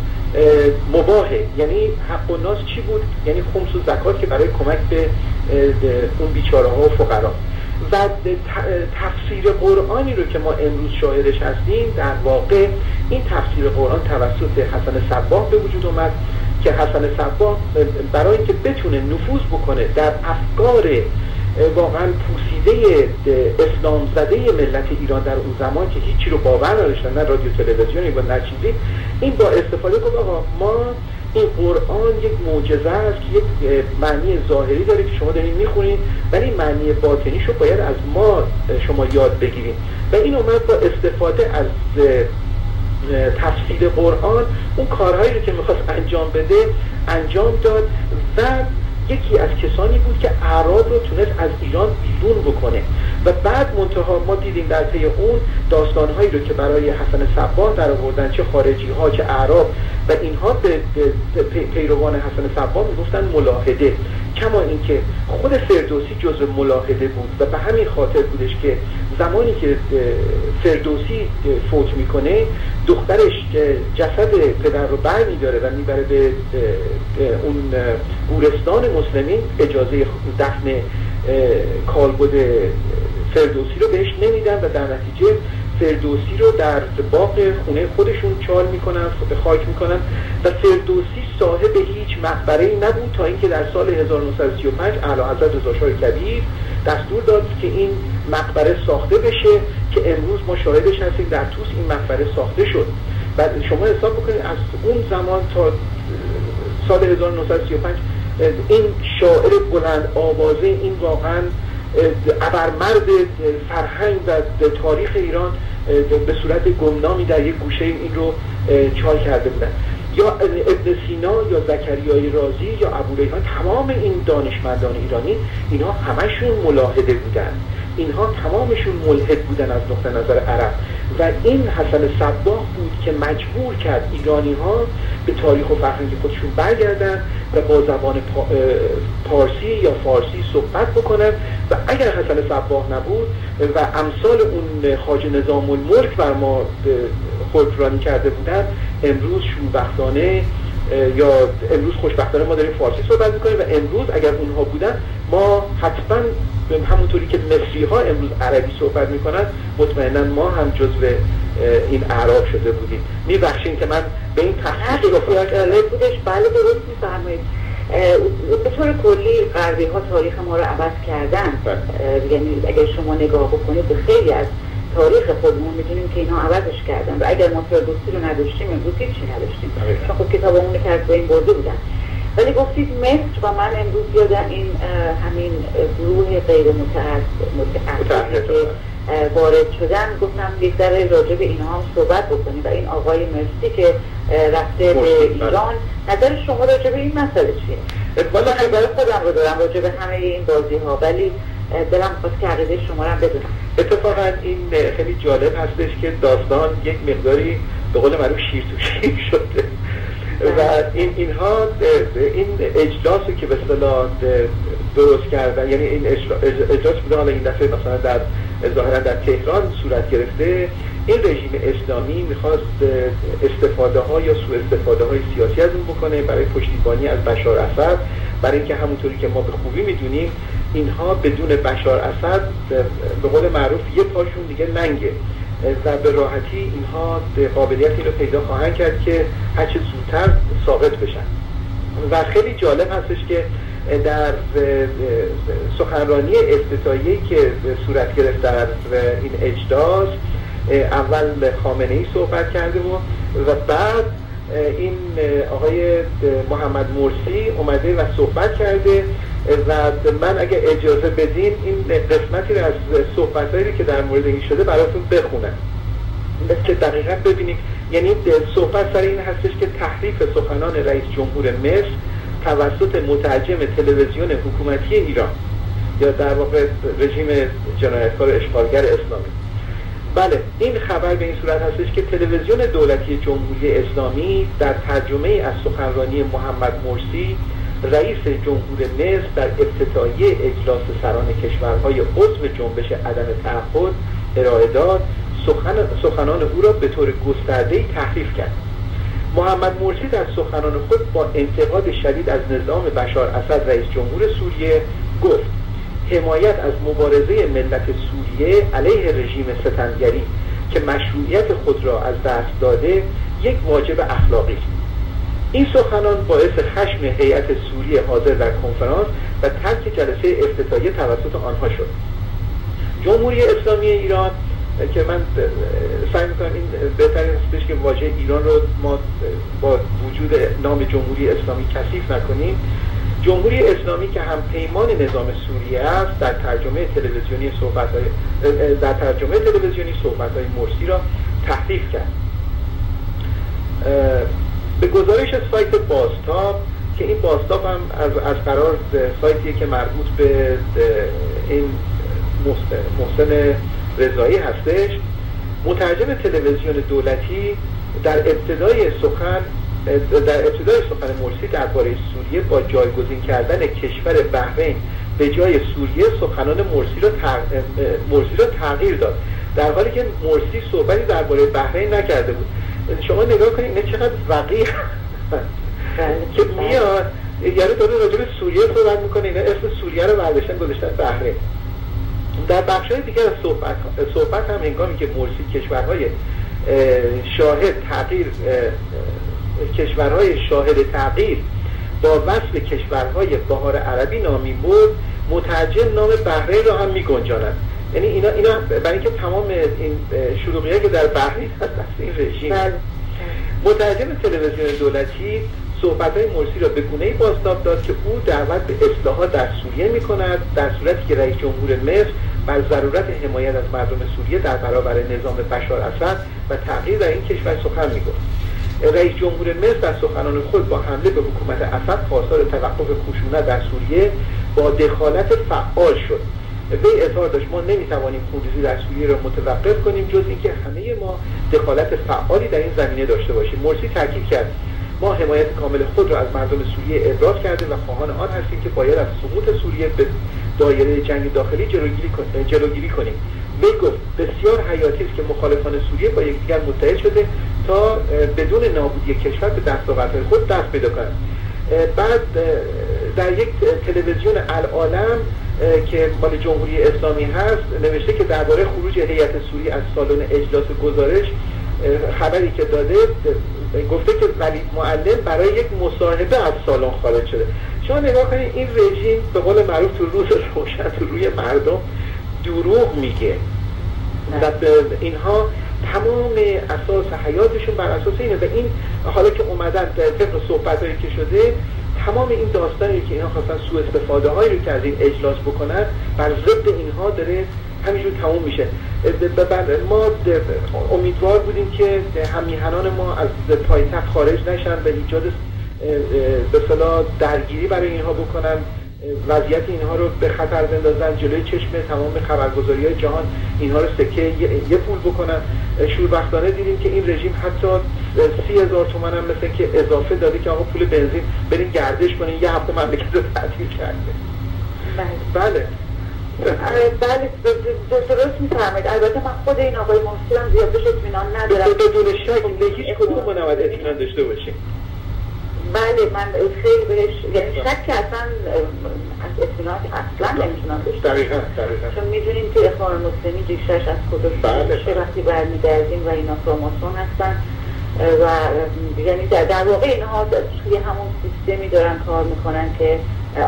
مباهه. یعنی حق الناس چی بود؟ یعنی خمس و زکات که برای کمک به اون بیچاره ها و فقرا. و تفسیر قرآنی رو که ما امروز شاهدش هستیم، در واقع این تفسیر قرآن توسط حسن صباح به وجود اومد که حسن صباح برای اینکه بتونه نفوذ بکنه در افکار واقعا پوسیده اسلام زده ملت ایران در اون زمان که هیچی رو باور نداشتن، نه رادیو تلویزیونی و نه چیزی، این با استفاده کنه آقا ما این قرآن یک معجزه است که یک معنی ظاهری داره که شما دارین میخونین، ولی معنی باطنیشو باید از ما شما یاد بگیریم. و این اومد با استفاده از تفسیر قرآن اون کارهایی رو که میخواست انجام بده انجام داد و یکی از کسانی بود که اعراب رو تونست از ایران بیرون بکنه. و بعد منتها ما دیدیم در طی اون داستانهایی رو که برای حسن صباح در آوردن، چه خارجی ها چه اعراب، و اینها به پیروان حسن صباح میگفتن ملاحده، کما اینکه خود فردوسی جزو ملاحده بود و به همین خاطر بودش که زمانی که فردوسی فوت میکنه دخترش جسد پدر رو بر میداره و میبره به اون گورستان مسلمین، اجازه دفن کالبد فردوسی رو بهش نمیدن و در نتیجه فردوسی رو در باغ خونه خودشون چال میکنن، به خاک میکنن و فردوسی صاحب هیچ مقبره‌ای نبود تا اینکه در سال 1935 اعلیحضرت رضا شاه کبیر دستور داد که این مقبره ساخته بشه که امروز ما شاهدش هستیم. در توس این مقبره ساخته شد و شما حساب بکنید از اون زمان تا سال 1935 این شاعر بلند آوازه، این واقعا ابرمرد فرهنگ و تاریخ ایران به صورت گمنامی در یک گوشه این رو چال کرده بودن. یا ابن سینا یا زکریای رازی یا ابوریحان، تمام این دانشمندان ایرانی اینها همشون ملاحده بودن، اینها تمامشون ملحد بودن از نقطه نظر عرب. و این حسن صباح بود که مجبور کرد ایرانی ها به تاریخ و فرهنگ خودشون برگردن و با زبان پارسی یا فارسی صحبت بکنن. و اگر حسن صباح نبود و امثال اون خواجه نظام الملک بر ما حکمرانی کرده بودن، امروز شوربختانه یا امروز خوشبختانه ما داریم فارسی صحبت میکنیم و امروز اگر اونها بودن ما حتما همونطوری که مصری ها امروز عربی صحبت میکنن مطمئنا ما هم جزو این اعراب شده بودیم. میبخشین که من به این تحقیق رو بودش. بله درست میفرمایید. به طور کلی غربی ها تاریخ ما رو عوض کردن. یعنی اگر شما نگاه بکنید به خیلی از تاریخ خودمون میدونیم که اینا عوضش کردن و اگر ما فردوسی رو نداشتیم امروز هیچی نداشتیم، چون خب کتابمون رو که از بین برده بودن. ولی گفتید مصر و من امروز یادم این همین گروه غیر متعهد که وارد شدن، گفتم یک ذره راجع به اینها هم صحبت بکنیم و این آقای مرسی که رفته به ایران، نظر شما راجع به این مسئله چیه؟ والا نظر خودم رو دارم راجع به همه این بازی ها، ولی دلم خواست که عقیده شما رو هم بدونم. اتفاقا این خیلی جالب هستش که داستان یک مقداری به قول معروف شیر تو شیر شده و اینها این اجلاسو که به اصطلاح درست کردن، یعنی این اجلاس بوده، حالا این دفعه مثلا در ظاهرا در تهران صورت گرفته، این رژیم اسلامی میخواست استفاده ها یا سوء استفاده های سیاسی از اون بکنه برای پشتیبانی از بشار اسد، برای اینکه همونطوری که ما به خوبی میدونیم اینها بدون بشار اسد به قول معروف یه پاشون دیگه لنگه و به راحتی اینها قابلیت این رو پیدا خواهند کرد که هرچه زودتر ثابت بشن. و خیلی جالب هستش که در سخنرانی افتتاحیه‌ای که صورت گرفت در این اجلاس، اول خامنه‌ای صحبت کرده و بعد این آقای محمد مرسی اومده و صحبت کرده و من اگه اجازه بدین این قسمتی رو از صحبتایی که در مورد این شده براتون بخونم که دقیقا ببینید. یعنی صحبت سر این هستش که تحریف سخنان رئیس جمهور مصر توسط مترجم تلویزیون حکومتی ایران یا در واقع رژیم جنایتکار اشغالگر اسلامی. بله، این خبر به این صورت هستش که تلویزیون دولتی جمهوری اسلامی در ترجمه از سخنرانی محمد مرسی رئیس جمهور مصر در افتتاحیه اجلاس سران کشورهای عضو جنبش عدم تعهد ارائه داد، سخنان او را به طور گسترده‌ای تحریف کرد. محمد مرسی در سخنان خود با انتقاد شدید از نظام بشار اسد رئیس جمهور سوریه گفت حمایت از مبارزه ملت سوریه علیه رژیم ستمگری که مشروعیت خود را از دست داده یک واجب اخلاقی است. این سخنان باعث خشم هیئت سوریه حاضر در کنفرانس و ترک جلسه افتتاحیه توسط آنها شد. جمهوری اسلامی ایران که من سعی می‌کنم این بهترین هستش که واژه ایران رو ما با وجود نام جمهوری اسلامی کثیف نکنیم. جمهوری اسلامی که هم پیمان نظام سوریه است در ترجمه تلویزیونی صحبت‌های مرسی را تحریف کرد. به گزارش سایت بازتاب که این بازتاب هم از قرار سایتیه که مربوط به این محسن رضایی هستش، مترجم تلویزیون دولتی در ابتدای سخن مرسی درباره سوریه با جایگزین کردن کشور بحرین به جای سوریه سخنان مرسی را تغییر داد، در حالی که مرسی صحبتی درباره بحرین نکرده بود. شما نگاه کنید این چقدر وقیح که میاد یعنی داره راجع به سوریه صحبت میکنه، اینا اسم سوریه رو برداشتن گذاشتن بحرین. در بخش‌های دیگر از صحبت هم هنگامی که مرسی کشورهای شاهد تغییر با وصف کشورهای بهار عربی نامی برد، مترجم نام بحرین را هم می‌گنجاند. یعنی اینا برای اینکه تمام این شلوغی‌هایی که در بحرین هست این رژیم. مترجم تلویزیون دولتی صحبت‌های مرسی را به گونه‌ای بازتاب داد که او دعوت به اصلاحات در سوریه می‌کند، در صورتی که رئیس جمهور مصر بر ضرورت حمایت از مردم سوریه در برابر نظام بشار اسد و تغییر در این کشور سخن می‌گفت. رئیس جمهور مصر در سخنان خود با حمله به حکومت اسد خواستار توقف خشونت در سوریه با دخالت فعال شد. وی اظهار داشت ما نمی‌توانیم خونریزی در سوریه را متوقف کنیم جز اینکه همه ما دخالت فعالی در این زمینه داشته باشیم. مرسی تاکید کرد ما حمایت کامل خود را از مردم سوریه ابراز کرده و خواهان آن هستیم که باید از سقوط سوریه به دایره جنگ داخلی جلوگیری کنیم. وی گفت بسیار حیاتی است که مخالفان سوریه با یکدیگر متحد شده تا بدون نابودی کشور به دستاوردهای خود دست پیدا کنند. بعد در یک تلویزیون العالم که مال جمهوری اسلامی هست نوشته که درباره خروج هیئت سوریه از سالن اجلاس گزارش خبری که داده گفته که ولید معلم برای یک مصاحبه از سالن خارج شده. شما نگاه کنید این رژیم به قول معروف تو روز روشن تو روی مردم دروغ میگه و اینها تمام اساس حیاتشون بر اساس اینه و این حالا که اومدن طبق صحبتایی که شده تمام این داستانی که اینا خواستن سوء استفاده هایی رو که از این اجلاس بکنن بر ضد اینها داره همینجور تموم میشه. ما امیدوار بودیم که هممیهنان ما از پایتخت خارج نشن و ایجاد به اصطلاح درگیری برای اینها بکنن، وضعیت اینها رو به خطر بندازن، جلوی چشم تمام خبرگزاری‌های جهان اینها رو سکه یه پول بکنن. شوربختانه دیدیم که این رژیم حتی 30,000 تومان هم مثل که اضافه داده که آقا پول بنزین برین گردش کنین، یه هفته مملکت رو تعطیل کرده. بله بله درست میفرمایید. البته من خود این آقای مرسی هم زیاد بهش اطمینان ندارم. بدون شک هیچ کدوم ما نباید اطمینان داشته باشیم. بله من خیلی بهش یعنی شک که اصلا از اطمینان اصلا نمیتونم داشته دقیقاً چون میدونیم که اخوان مسلمین ریشش از کجا شروع وقتی برمیگردیم و اینا فراماسون هستن و یعنی در واقع اینها توی همون سیستمی دارن کار میکنن که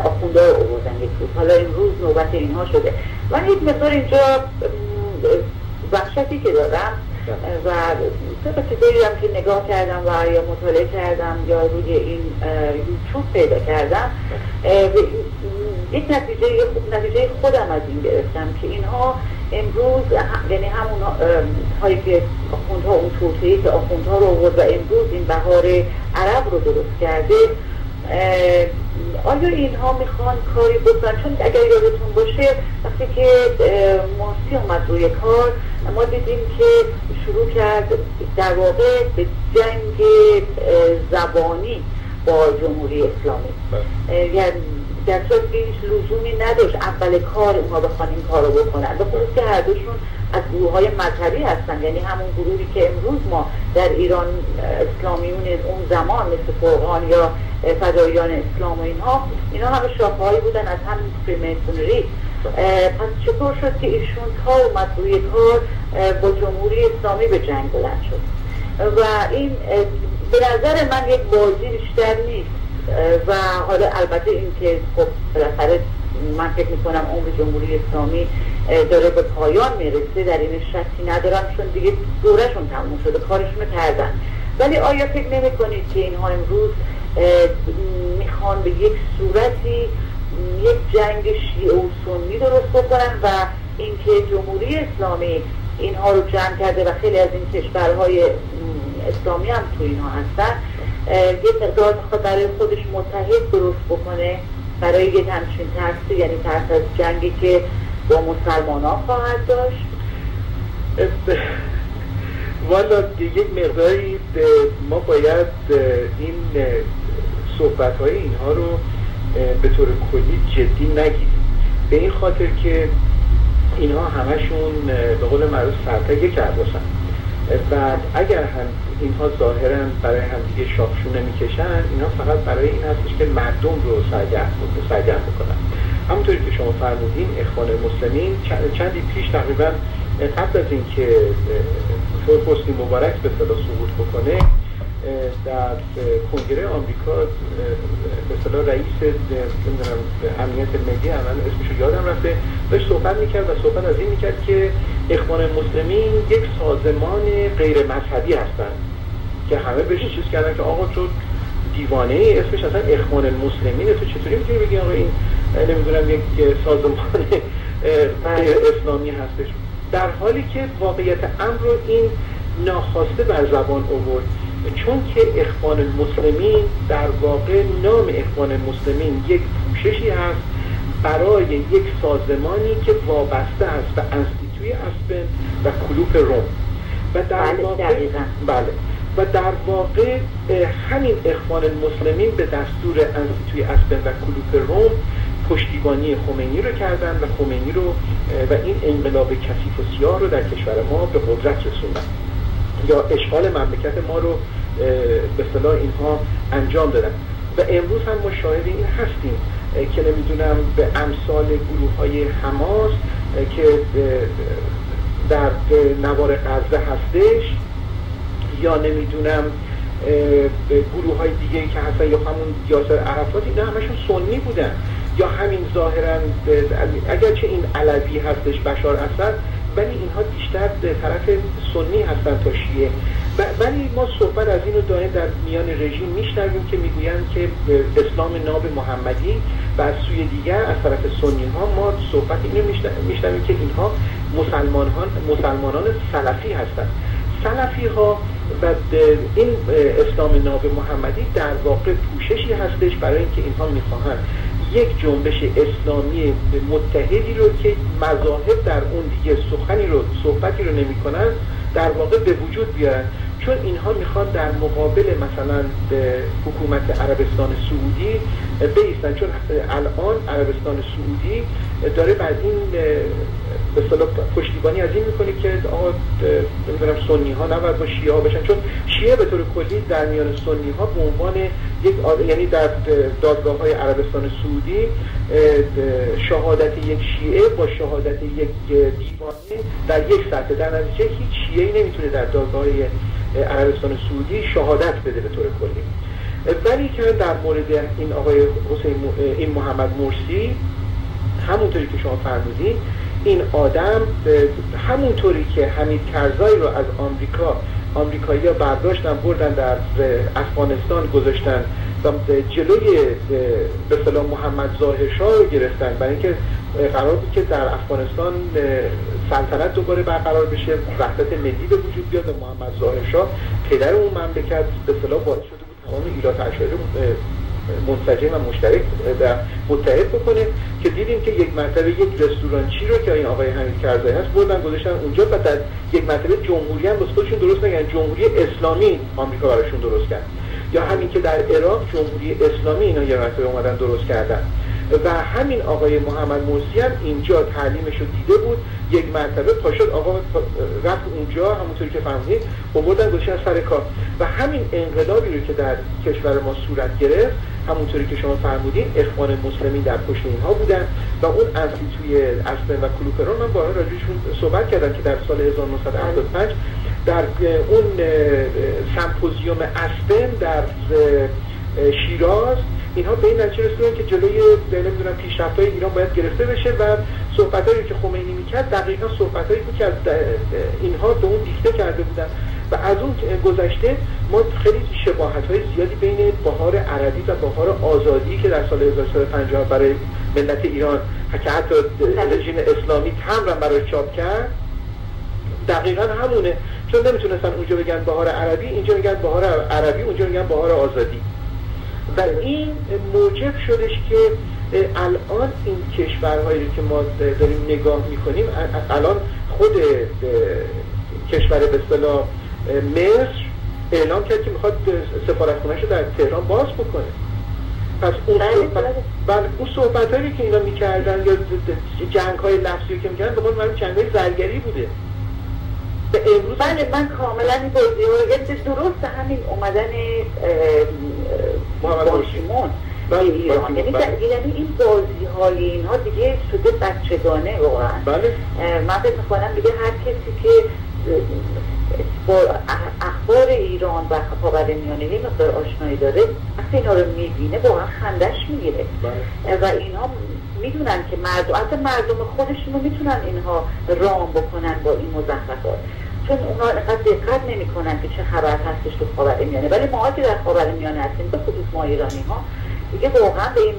آخونده رو آوردن یک روز. حالا امروز نوبت اینها شده. من یک مقدار اینجا وحشتی که دارم و طبق چیزایی هم که نگاه کردم و یا مطالعه کردم یا روی این یوتیوب پیدا کردم یک نتیجه خودم از این گرفتم که اینها امروز یعنی همون هایی که آخوندها اون توطئه‌ای که آخوندها رو آورد و امروز این بهار عرب رو درست کرده، آیا اینها میخوان کاری بکنن؟ چون اگر یادتون باشه وقتی که مرسی اومد روی کار ما دیدیم که شروع کرد در واقع به جنگ زبانی با جمهوری اسلامی. یعنی در صورت که هیچ لزومی نداشت اول کار اونها بخوان این کار رو بکنن، به خصوص که هر دوشون از گروه های مذهبی هستن، یعنی همون گروهی که امروز ما در ایران اسلامیون اون زمان مثل فرقان یا فداییان اسلام و اینا همه شاخه هایی بودن از همین فریمیسونری. پس چطور شد که ایشون تا اومد روی کار با جمهوری اسلامی به جنگ بلند شد؟ و این به نظر من یک بازی بیشتر نیست. و حالا البته این که خب بالاخره من فکر میکنم عمر جمهوری اسلامی داره به پایان میرسه، در این شکی ندارم، چون دیگه دورشون تموم شده، کارشون رو کردن. ولی آیا فکر نمی کنید که اینها امروز میخوان به یک صورتی یک جنگ شیعه و سنی درست بکنن و اینکه جمهوری اسلامی اینها رو جمع کرده و خیلی از این کشورهای اسلامی هم تو اینها هستن، یه مقدار میخواد برای خودش متحد درست بکنه برای یک همچین ترسی، یعنی ترس از جنگی که با مسلمانان خواهد داشت؟ والا یک مقداری ما باید این صحبت‌های اینها رو به طور کلی جدی نگیریم، به این خاطر که اینها همشون به قول معروف سرتگ کرباسن و اگر هم اینها ظاهرا برای همدیگه شاخشونه میکشن، اینها فقط برای این هستش که مردم رو سرگرم بکنن. همونطوری که شما فرمودین اخوان المسلمین چندی پیش تقریبا قبل از اینکه حسنی مبارک به اصطلاح سقوط بکنه، در کنگره آمریکا به اصطلاح رئیس امنیت ملی، الان اسمش رو یادم رفته، داشت صحبت میکرد و صحبت از این میکرد که اخوان المسلمین یک سازمان غیر مذهبی هستن که همه بهش چیز کردن که آقا تو دیوانه ای، اسمش اصلا اخوان المسلمین، تو چطوری میتونی بگی آقا این نمیدونم یک سازمان اسلامی هستش، در حالی که واقعیت امر رو این ناخواسته بر زبان آورد، چون که اخوان المسلمین در واقع نام اخوان المسلمین یک پوششی هست برای یک سازمانی که وابسته است به انستیتوی اسپن و کلوپ روم و در واقع و در واقع همین اخوان المسلمین به دستور انستیتوی اسپن و کلوپ روم پشتیبانی خمینی رو کردن و خمینی رو و این انقلاب کثیف و سیاه رو در کشور ما به قدرت رسوندن یا اشغال مملکت ما رو به اصطلاح اینها انجام دادن. و امروز هم ما شاهد این هستیم که نمیدونم به امثال گروه های حماس که در نوار غزه هستش یا نمیدونم گروه های دیگه که هستن یا همون یاسر عرفات، اینا همشون سنی بودن، یا همین ظاهرا اگرچه این علوی هستش بشار اسد، ولی اینها بیشتر طرف سنی هستن تا شیعه. ولی ما صحبت از این رو دائم در میان رژیم میشنویم که میگویند که اسلام ناب محمدی و از سوی دیگر از طرف سنی ها ما صحبت این رو میشنویم که اینها مسلمانان سلفی هستند. سلفی ها و این اسلام ناب محمدی در واقع پوششی هستش برای اینکه اینها میخواهند یک جنبش اسلامی متحدی رو که مذاهب در اون دیگه صحبتی رو نمیکنن در واقع به وجود بیارن، چون اینها میخوان در مقابل مثلا حکومت عربستان سعودی بایستن، چون الان عربستان سعودی داره بعد این به اصطلاح پشتیبانی از این میکنه که آقا نمیدونم سنی ها نباید با شیعه ها بشن، چون شیعه به طور کلی در میان سنی ها به عنوان یک یعنی در دادگاه های عربستان سعودی شهادت یک شیعه با شهادت یک دیوانه در یک سطح، در نتیجه هیچ شیعه‌ای نمیتونه در دادگاه عربستان سعودی شهادت بده به طور کلی. ولی که در مورد این آقای این محمد مرسی، همونطوری که شما فرمودین، این آدم همونطوری که حمید کرزای رو از آمریکایی‌ها برداشتن بردن در افغانستان گذاشتن و جلوی به اصطلاح محمد ظاهر شاه رو گرفتن، برای اینکه قرار بود که در افغانستان سلطنت دوباره برقرار بشه، وحدت ملی به وجود بیاد و محمد ظاهر شاه پدر اون مملکت به اصطلاح باعث شده بود تمام ایالات عشایری منسجم و مشترک و متحد بکنه که دیدیم که یک مرتبه یک رستورانچی رو که این آقای حمید کرزایی هست بردن گذاشتن اونجا و در یک مرتبه جمهوری هم واسه خودشون درست نگن، جمهوری اسلامی آمریکا براشون درست کرد. یا همین که در عراق جمهوری اسلامی اینا یه مرتبه اومدن درست کردن و همین آقای محمد مرسی هم اینجا تعلیمش رو دیده بود، یک مرتبه پاشد آقا رفت اونجا همونطوری که فهمیدید آوردن گذاشتن سر کار و همین انقلابی رو که در کشور ما صورت گرفت همونطوری که شما فرمودین اخوان مسلمین در پشت اینها بودن و اون اصلی توی اسپن و کلوپرون من بارها راجعشون صحبت کردم که در سال 1975 در اون سمپوزیوم اسپن در شیراز اینها به این نتیجه رسیدن که جلوی نمیدونم پیشرفت‌های ایران باید گرفته بشه و صحبتایی که خمینی میکرد دقیقاً صحبتایی بود که از اینها به اون دیکته کرده بودن و از اون گذشته ما خیلی شباهت‌های زیادی بین بهار عربی و بهار آزادی که در سال 1350 برای ملت ایران که حتی رژیم اسلامی تمرن برای چاپ کرد دقیقاً همونه، چون نمیتونستن اونجا بگن بهار عربی، اینجا میگن بهار عربی، اونجا میگن بهار آزادی و این موجب شدش که الان این کشورهایی که ما داریم نگاه میکنیم الان خود کشور به اصطلاح مصر اعلام کرد که میخواد سفارتخونه‌شو در تهران باز بکنه. پس اون صحبتایی که اینا میکردن یا جنگ‌های لفظی که میکردن به قول معروف جنگ‌های زرگری بوده. بله من کاملا این بازی ها درست همین اومدن باشیمون به ایران یعنی این بازی های اینها دیگه شده بچگانه واقعا. من فکر میکنم دیگه هر کسی که با اخبار ایران و خاورمیانه یه مقدار آشنایی داره وقتی اینا رو میبینه واقعا خندش میگیره و اینها میدونن که مردم خودشون رو میتونن اینها رام بکنن با این مزخرفات، چون اونا اینقدر دقت نمیکنن که چه خبر هستش تو خاورمیانه، ولی ما که در خاورمیانه هستیم به خصوص ما ایرانی ها دیگه واقعا به این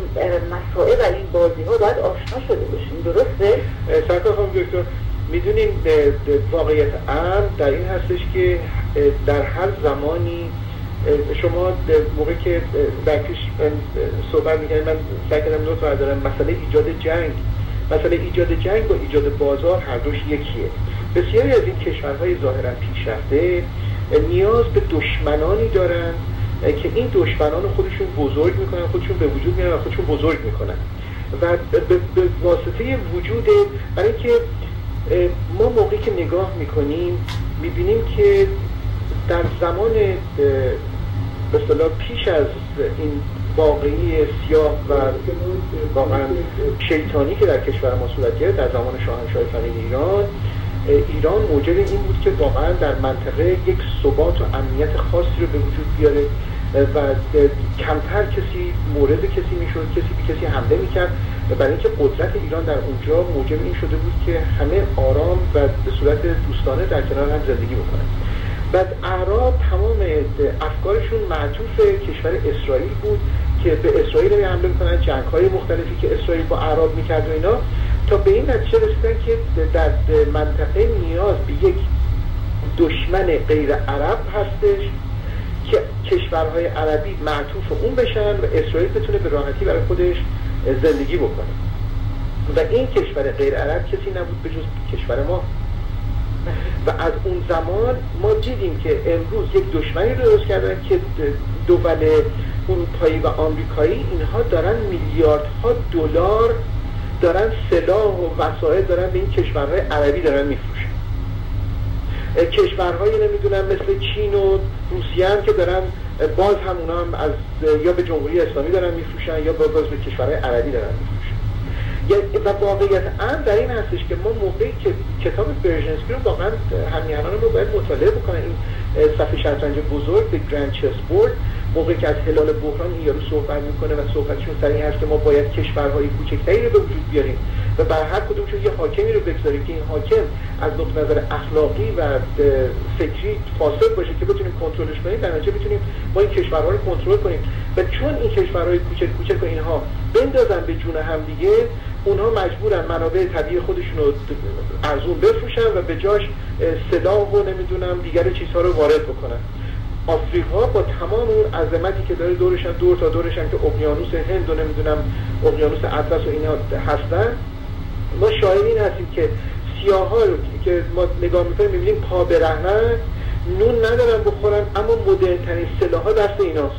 مسائل و این بازی ها باید آشنا شده باشیم. درسته؟ سرکار خانم دکتر میدونیم واقعیت امر در این هستش که در هر زمانی شما موقعی که در پیش صحبت میکنید من سعی کردم نوت بردارم مسئله ایجاد جنگ با ایجاد بازار هر دوش یکیه. بسیاری از این کشورهای ظاهرا پیشرفته نیاز به دشمنانی دارن که این دشمنان خودشون بزرگ میکنن، خودشون به وجود میارن و خودشون بزرگ میکنن و به واسطه وجود برای اینکه ما موقعی که نگاه میکنیم میبینیم که در زمان به اصطلاح پیش از این واقعی سیاه و واقعا شیطانی که در کشور ما صورت گرفت در زمان شاهنشاه فقید ایران موجب این بود که واقعا در منطقه یک ثبات و امنیت خاصی رو به وجود بیاره و کمتر کسی مورد کسی میشد، کسی به کسی حمله میکرد و برای اینکه قدرت ایران در اونجا موجب این شده بود که همه آرام و به صورت دوستانه در کنار هم زندگی بکنن. بعد اعراب تمام افکارشون معطوف کشور اسرائیل بود که به اسرائیل حمله میکنن، جنگ‌های مختلفی که اسرائیل با اعراب میکرد و اینا، تا به این نتیجه رسیدن که در منطقه نیاز به یک دشمن غیر عرب هستش که کشورهای عربی معطوف اون بشن و اسرائیل بتونه به راحتی برای خودش زندگی بکنه و این کشور غیر عرب کسی نبود به جز کشور ما. و از اون زمان ما دیدیم که امروز یک دشمنی رو درست کردن که دول اروپایی و آمریکایی اینها دارن میلیاردها دلار دارن سلاح و وسایل دارن به این کشورهای عربی دارن میفروشن. کشورهای نمیدونم مثل چین و روسیه هم که دارن باز هم اونا هم از یا به جمهوری اسلامی دارن میفروشن یا باز به کشورهای عربی دارن میفروشن. و واقعیت امر در این هستش که ما موقعی که کتاب برژنسکی رو واقعا همیهنان رو باید مطالعه بکنن، این صفحه شطرنج بزرگ به گرند چس بورد، موقعی که از هلال بحران این یارو صحبت میکنه و صحبتشون سر این هست که ما باید کشورهای کوچکتری رو به وجود بیاریم و بر هر کدومشون یه حاکمی رو بگذاریم که این حاکم از نقطه نظر اخلاقی و فکری فاسد باشه که بتونیم کنترلش کنیم، در نتیجه بتونیم ما این کشورها رو کنترل کنیم. و چون این کشورهای کوچک و اینها بندازن به جون هم دیگه، اونها مجبورن منابع طبیعی خودشون رو ارزون بفروشن و به جاش سلاح و نمیدونم دیگر چیزها رو وارد بکنن. آفریقا با تمام اون عظمتی که داره دورشن، دور تا دورشن که اقیانوس هند و نمیدونم اقیانوس اطلس و اینا هستن، ما شاهد این هستیم که سیاها رو که ما نگاه میکنیم میبینیم پا برهنن، نون ندارن بخورن، اما مدرن‌ترین سلاح‌ها دست ایناست.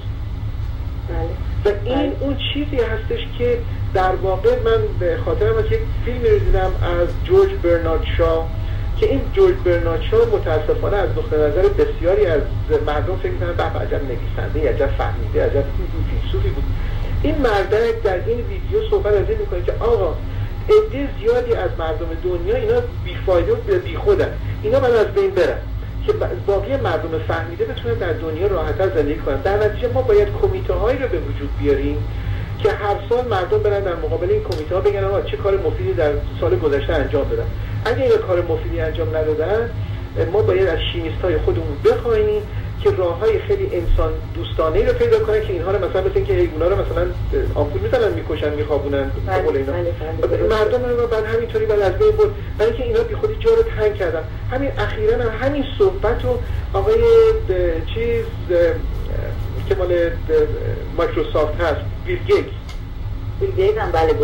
و این اون چیزی هستش که در واقع من به خاطرم از یک فیلمی رو دیدم از جورج برنارد شا، که این جورج برنارد شا متاسفانه از نقطه نظر بسیاری از مردم فکر می‌کنن به عجب نویسنده، عجب فهمیده، عجب فیلسوفی بود. این مردک در این ویدیو صحبت از این می‌کنه که آقا عده زیادی از مردم دنیا اینا بیفایده و بیخودن، اینا باید از بین برن که باقی مردم فهمیده بتونن در دنیا راحت‌تر زندگی کنن. در نتیجه ما باید کمیته‌هایی رو به وجود بیاریم که هر سال مردم برن در مقابل این کمیته‌ها بگن آقا چه کار مفیدی در سال گذشته انجام دادن. اگه اینا کار مفیدی انجام ندادن، ما باید از شیمیست‌های خودمون بخوایم که راه‌های خیلی انسان دوستانه‌ای رو پیدا کنن که اینها رو مثلا مثل اینکه حیونا رو مثلا آمپول می‌زنن، می‌کشن، می‌خوابونن، بقول اینا. مردم رو بعد همینطوری بعد از بین برد، برای اینکه اینا بی خودی جا رو تنگ کردن. همین اخیراً همین صحبت رو آقای چیز که مال مایکروسافت هست، بیل گیتس هم بله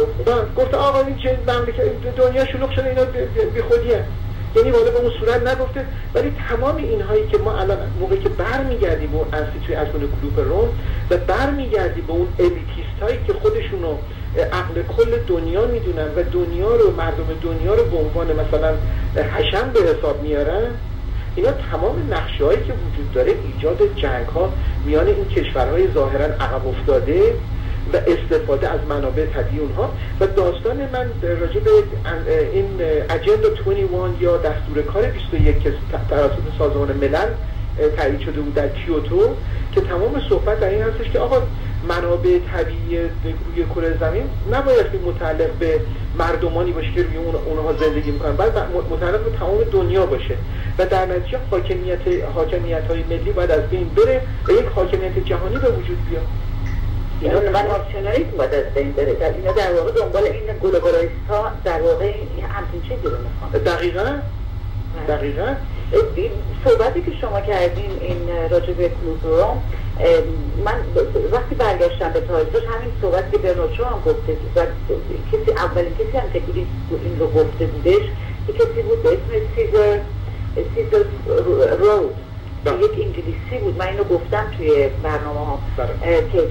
گفت آقا این چه مملکت دنیا شلوغ شده، اینا بی خودیه. یعنی والا به اون صورت نگفته، ولی تمام اینهایی که ما الان موقعی که برمیگردیم به اون انستیتوی ازمون کلوپ روم و برمیگردیم به اون الیتیستایی که خودشونو عقل کل دنیا میدونن و دنیا رو، مردم دنیا رو به عنوان مثلا حشم به حساب میارن، اینا تمام نقشه‌هایی که وجود داره ایجاد جنگ‌ها میان این کشورهای ظاهراً عقب افتاده و استفاده از منابع طبیعی اونها. و داستان من راجع به این اجندا 21 یا دستور کار 21 که توسط سازمان ملل تایید شده بود در کیوتو، که تمام صحبت در این هستش که آقا منابع طبیعی روی کره زمین نباید متعلق به مردمانی باشه که روی اونها زندگی میکنن، باید متعلق به تمام دنیا باشه و در نتیجه حاکمیت‌های ملی باید از بین بره و یک حاکمیت جهانی به وجود بیاد. اینا ناسیونالیسم باید از بین بره. اینا در واقع دنبال این گلوبالیست ها در واقع همچین چیزی رو میخوان. دقیقاً صحبتی که شما کردین این راجع به کلوپ روم، من وقتی برگشتم به تاریخش همین صحبت که برنارد شا هم گفته و کسی اولین کسی هم که این رو گفته بودش که کسی بود به اسم سیزر رود، یک انگلیسی بود. من اینو گفتم توی برنامه ها که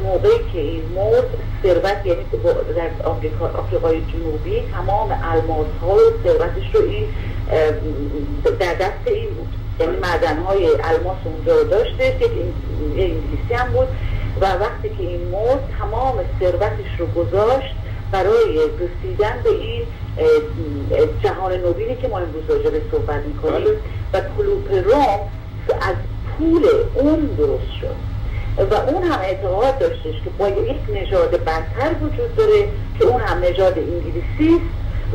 موقعی که این مرد ثروت، یعنی در آفریقای جنوبی تمام الماس ها و ثروتش رو این در دست این بود، یعنی معدن های الماس اونجا داشته. یک انگلیسی هم بود و وقتی که این مرد تمام ثروتش رو گذاشت برای رسیدن به این جهان نوینی که ما امروز راجع به صحبت میکنیم و کلوپ روم از پول اون درست شد و اون هم اعتقاد داشتش که باید یک نژاد برتر وجود داره که اون هم نژاد انگلیسی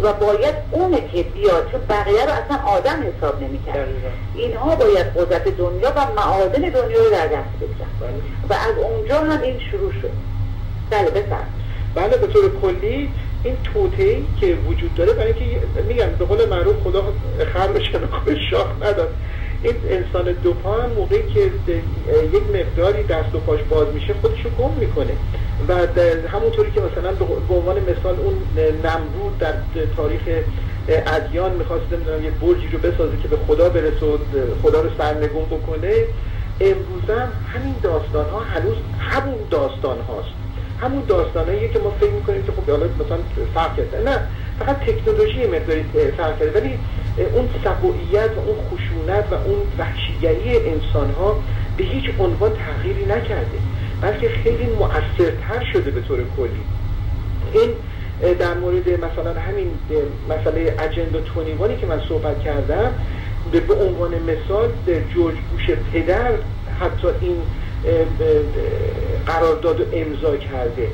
و باید اونه که بیاد، چون بقیه رو اصلا آدم حساب نمی‌کرد. اینها باید قدرت دنیا و معادن دنیا رو در دست بگیرن و از اونجا هم این شروع شد. بله بفرمایید. بله به طور کلی این توطئه‌ای که وجود داره، برای اینکه میگم به قول معروف خدا خر به شناخت شاخ نداد. این انسان دوپا هم موقعی که یک مقداری دست و پاش باز میشه خودشو گم میکنه و همونطوری که مثلا به عنوان مثال اون نمرود در تاریخ ادیان میخواست نمیدونم یک برجی رو بسازه که به خدا برسه و خدا رو سرنگون بکنه، امروز هم همین داستان ها هنوز همون داستان هاست، همون داستانهاییه که ما فکر میکنیم که خب حالا مثلا فرق کرده. نه، فقط تکنولوژی مقداری فرق کرده، ولی اون سبوعیت و اون خشونت و اون وحشیگری انسان ها به هیچ عنوان تغییری نکرده، بلکه خیلی مؤثرتر شده به طور کلی. این در مورد مثلا همین مسئله اجندا 21 که من صحبت کردم، به عنوان مثال جورج بوش پدر حتی این قرارداد رو امضا کرده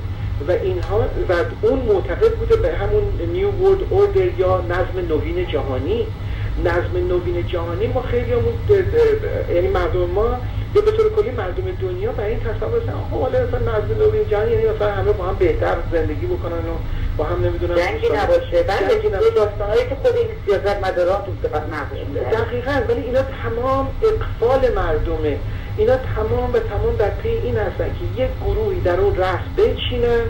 و اینها و اون معتقد بوده به همون نیو ورلد اوردر یا نظم نوین جهانی. نظم نوین جهانی ما خیلی همون یعنی مردم ما یا به طور کلی مردم دنیا برای این تصور هستن خب حالا مثلا نظم نوین جهانی یعنی مثلا همه با هم بهتر زندگی بکنن و با هم نمیدونم جنگی نباشه. بله داستانهایی که خود این سیاست مداران تو فقط نقش می‌کنن. دقیقاً، ولی اینا تمام اقفال مردمه. اینا تمام و تمام در پی این هستن که یک گروهی در اون رأس بنشینن،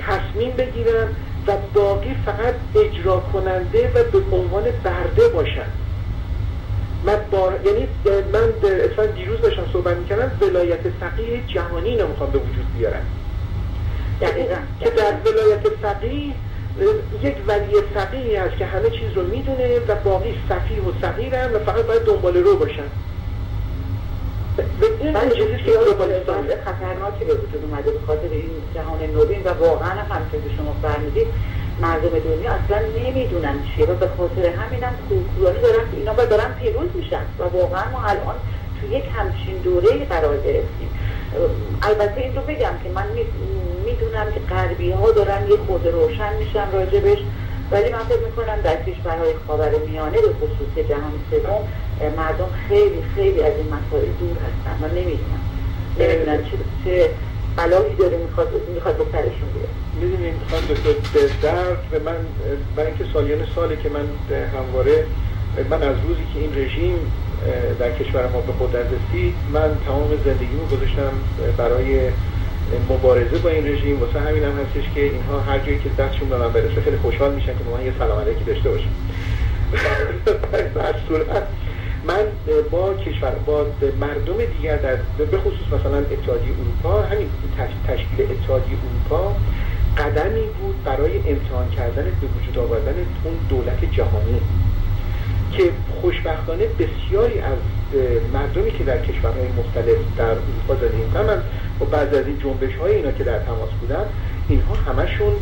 تصمیم بگیرن و باقی فقط اجرا کننده و به عنوان برده باشن. یعنی من اصلا دیروز داشتم صحبت میکردم ولایت فقیه جهانی نمیخوام به وجود بیارن که در ولایت فقیه یک ولی فقیه هست که همه چیز رو میدونه و باقی سفیه و صغیرن و فقط باید دنبال رو باشن. من چیزی که گلوبالیسم خطرناکی به وجود اومده به خاطر این جهان نوین و واقعا همونطور که شما فرمودید مردم دنیا اصلا نمیدونن چیه و به خاطر همینم کورکورانی دارن اینا دارن پیروز میشن و واقعا ما الان تو یک همچین دوره‌ای قرار گرفتیم. البته این رو بگم که من میدونم که غربی ها دارن یه خورده روشن میشن راجبش، ولی من فکر میکنم در کشورهای خاورمیانه به خصوص جهان سوم مردم خیلی خیلی از این مسائل دور هستن و نمیدونن چه بلایی داره میخواد به سرشون بیاد. میدونین خانم دکتر درد و من برای اینکه ساله که من همواره من از روزی که این رژیم در کشور ما به قدرت رسید من تمام زندگیمو گذاشتم برای مبارزه با این رژیم. واسه همین هم هستش که اینها هر جایی که دستشون به من برسه خیلی خوشحال میشن که من یه سلام علیکی داشته باشم. در صورت من با مردم دیگر به خصوص مثلا اتحادیه اروپا، همین تشکیل اتحادیه اروپا قدمی بود برای امتحان کردن به وجود آوردن اون دولت جهانی که خوشبختانه بسیاری از مردمی که در کشورهای مختلف در اروپا زندگی می‌کنن، من با بعضی از این جنبش‌های اینا که در تماس بودن، اینها همشون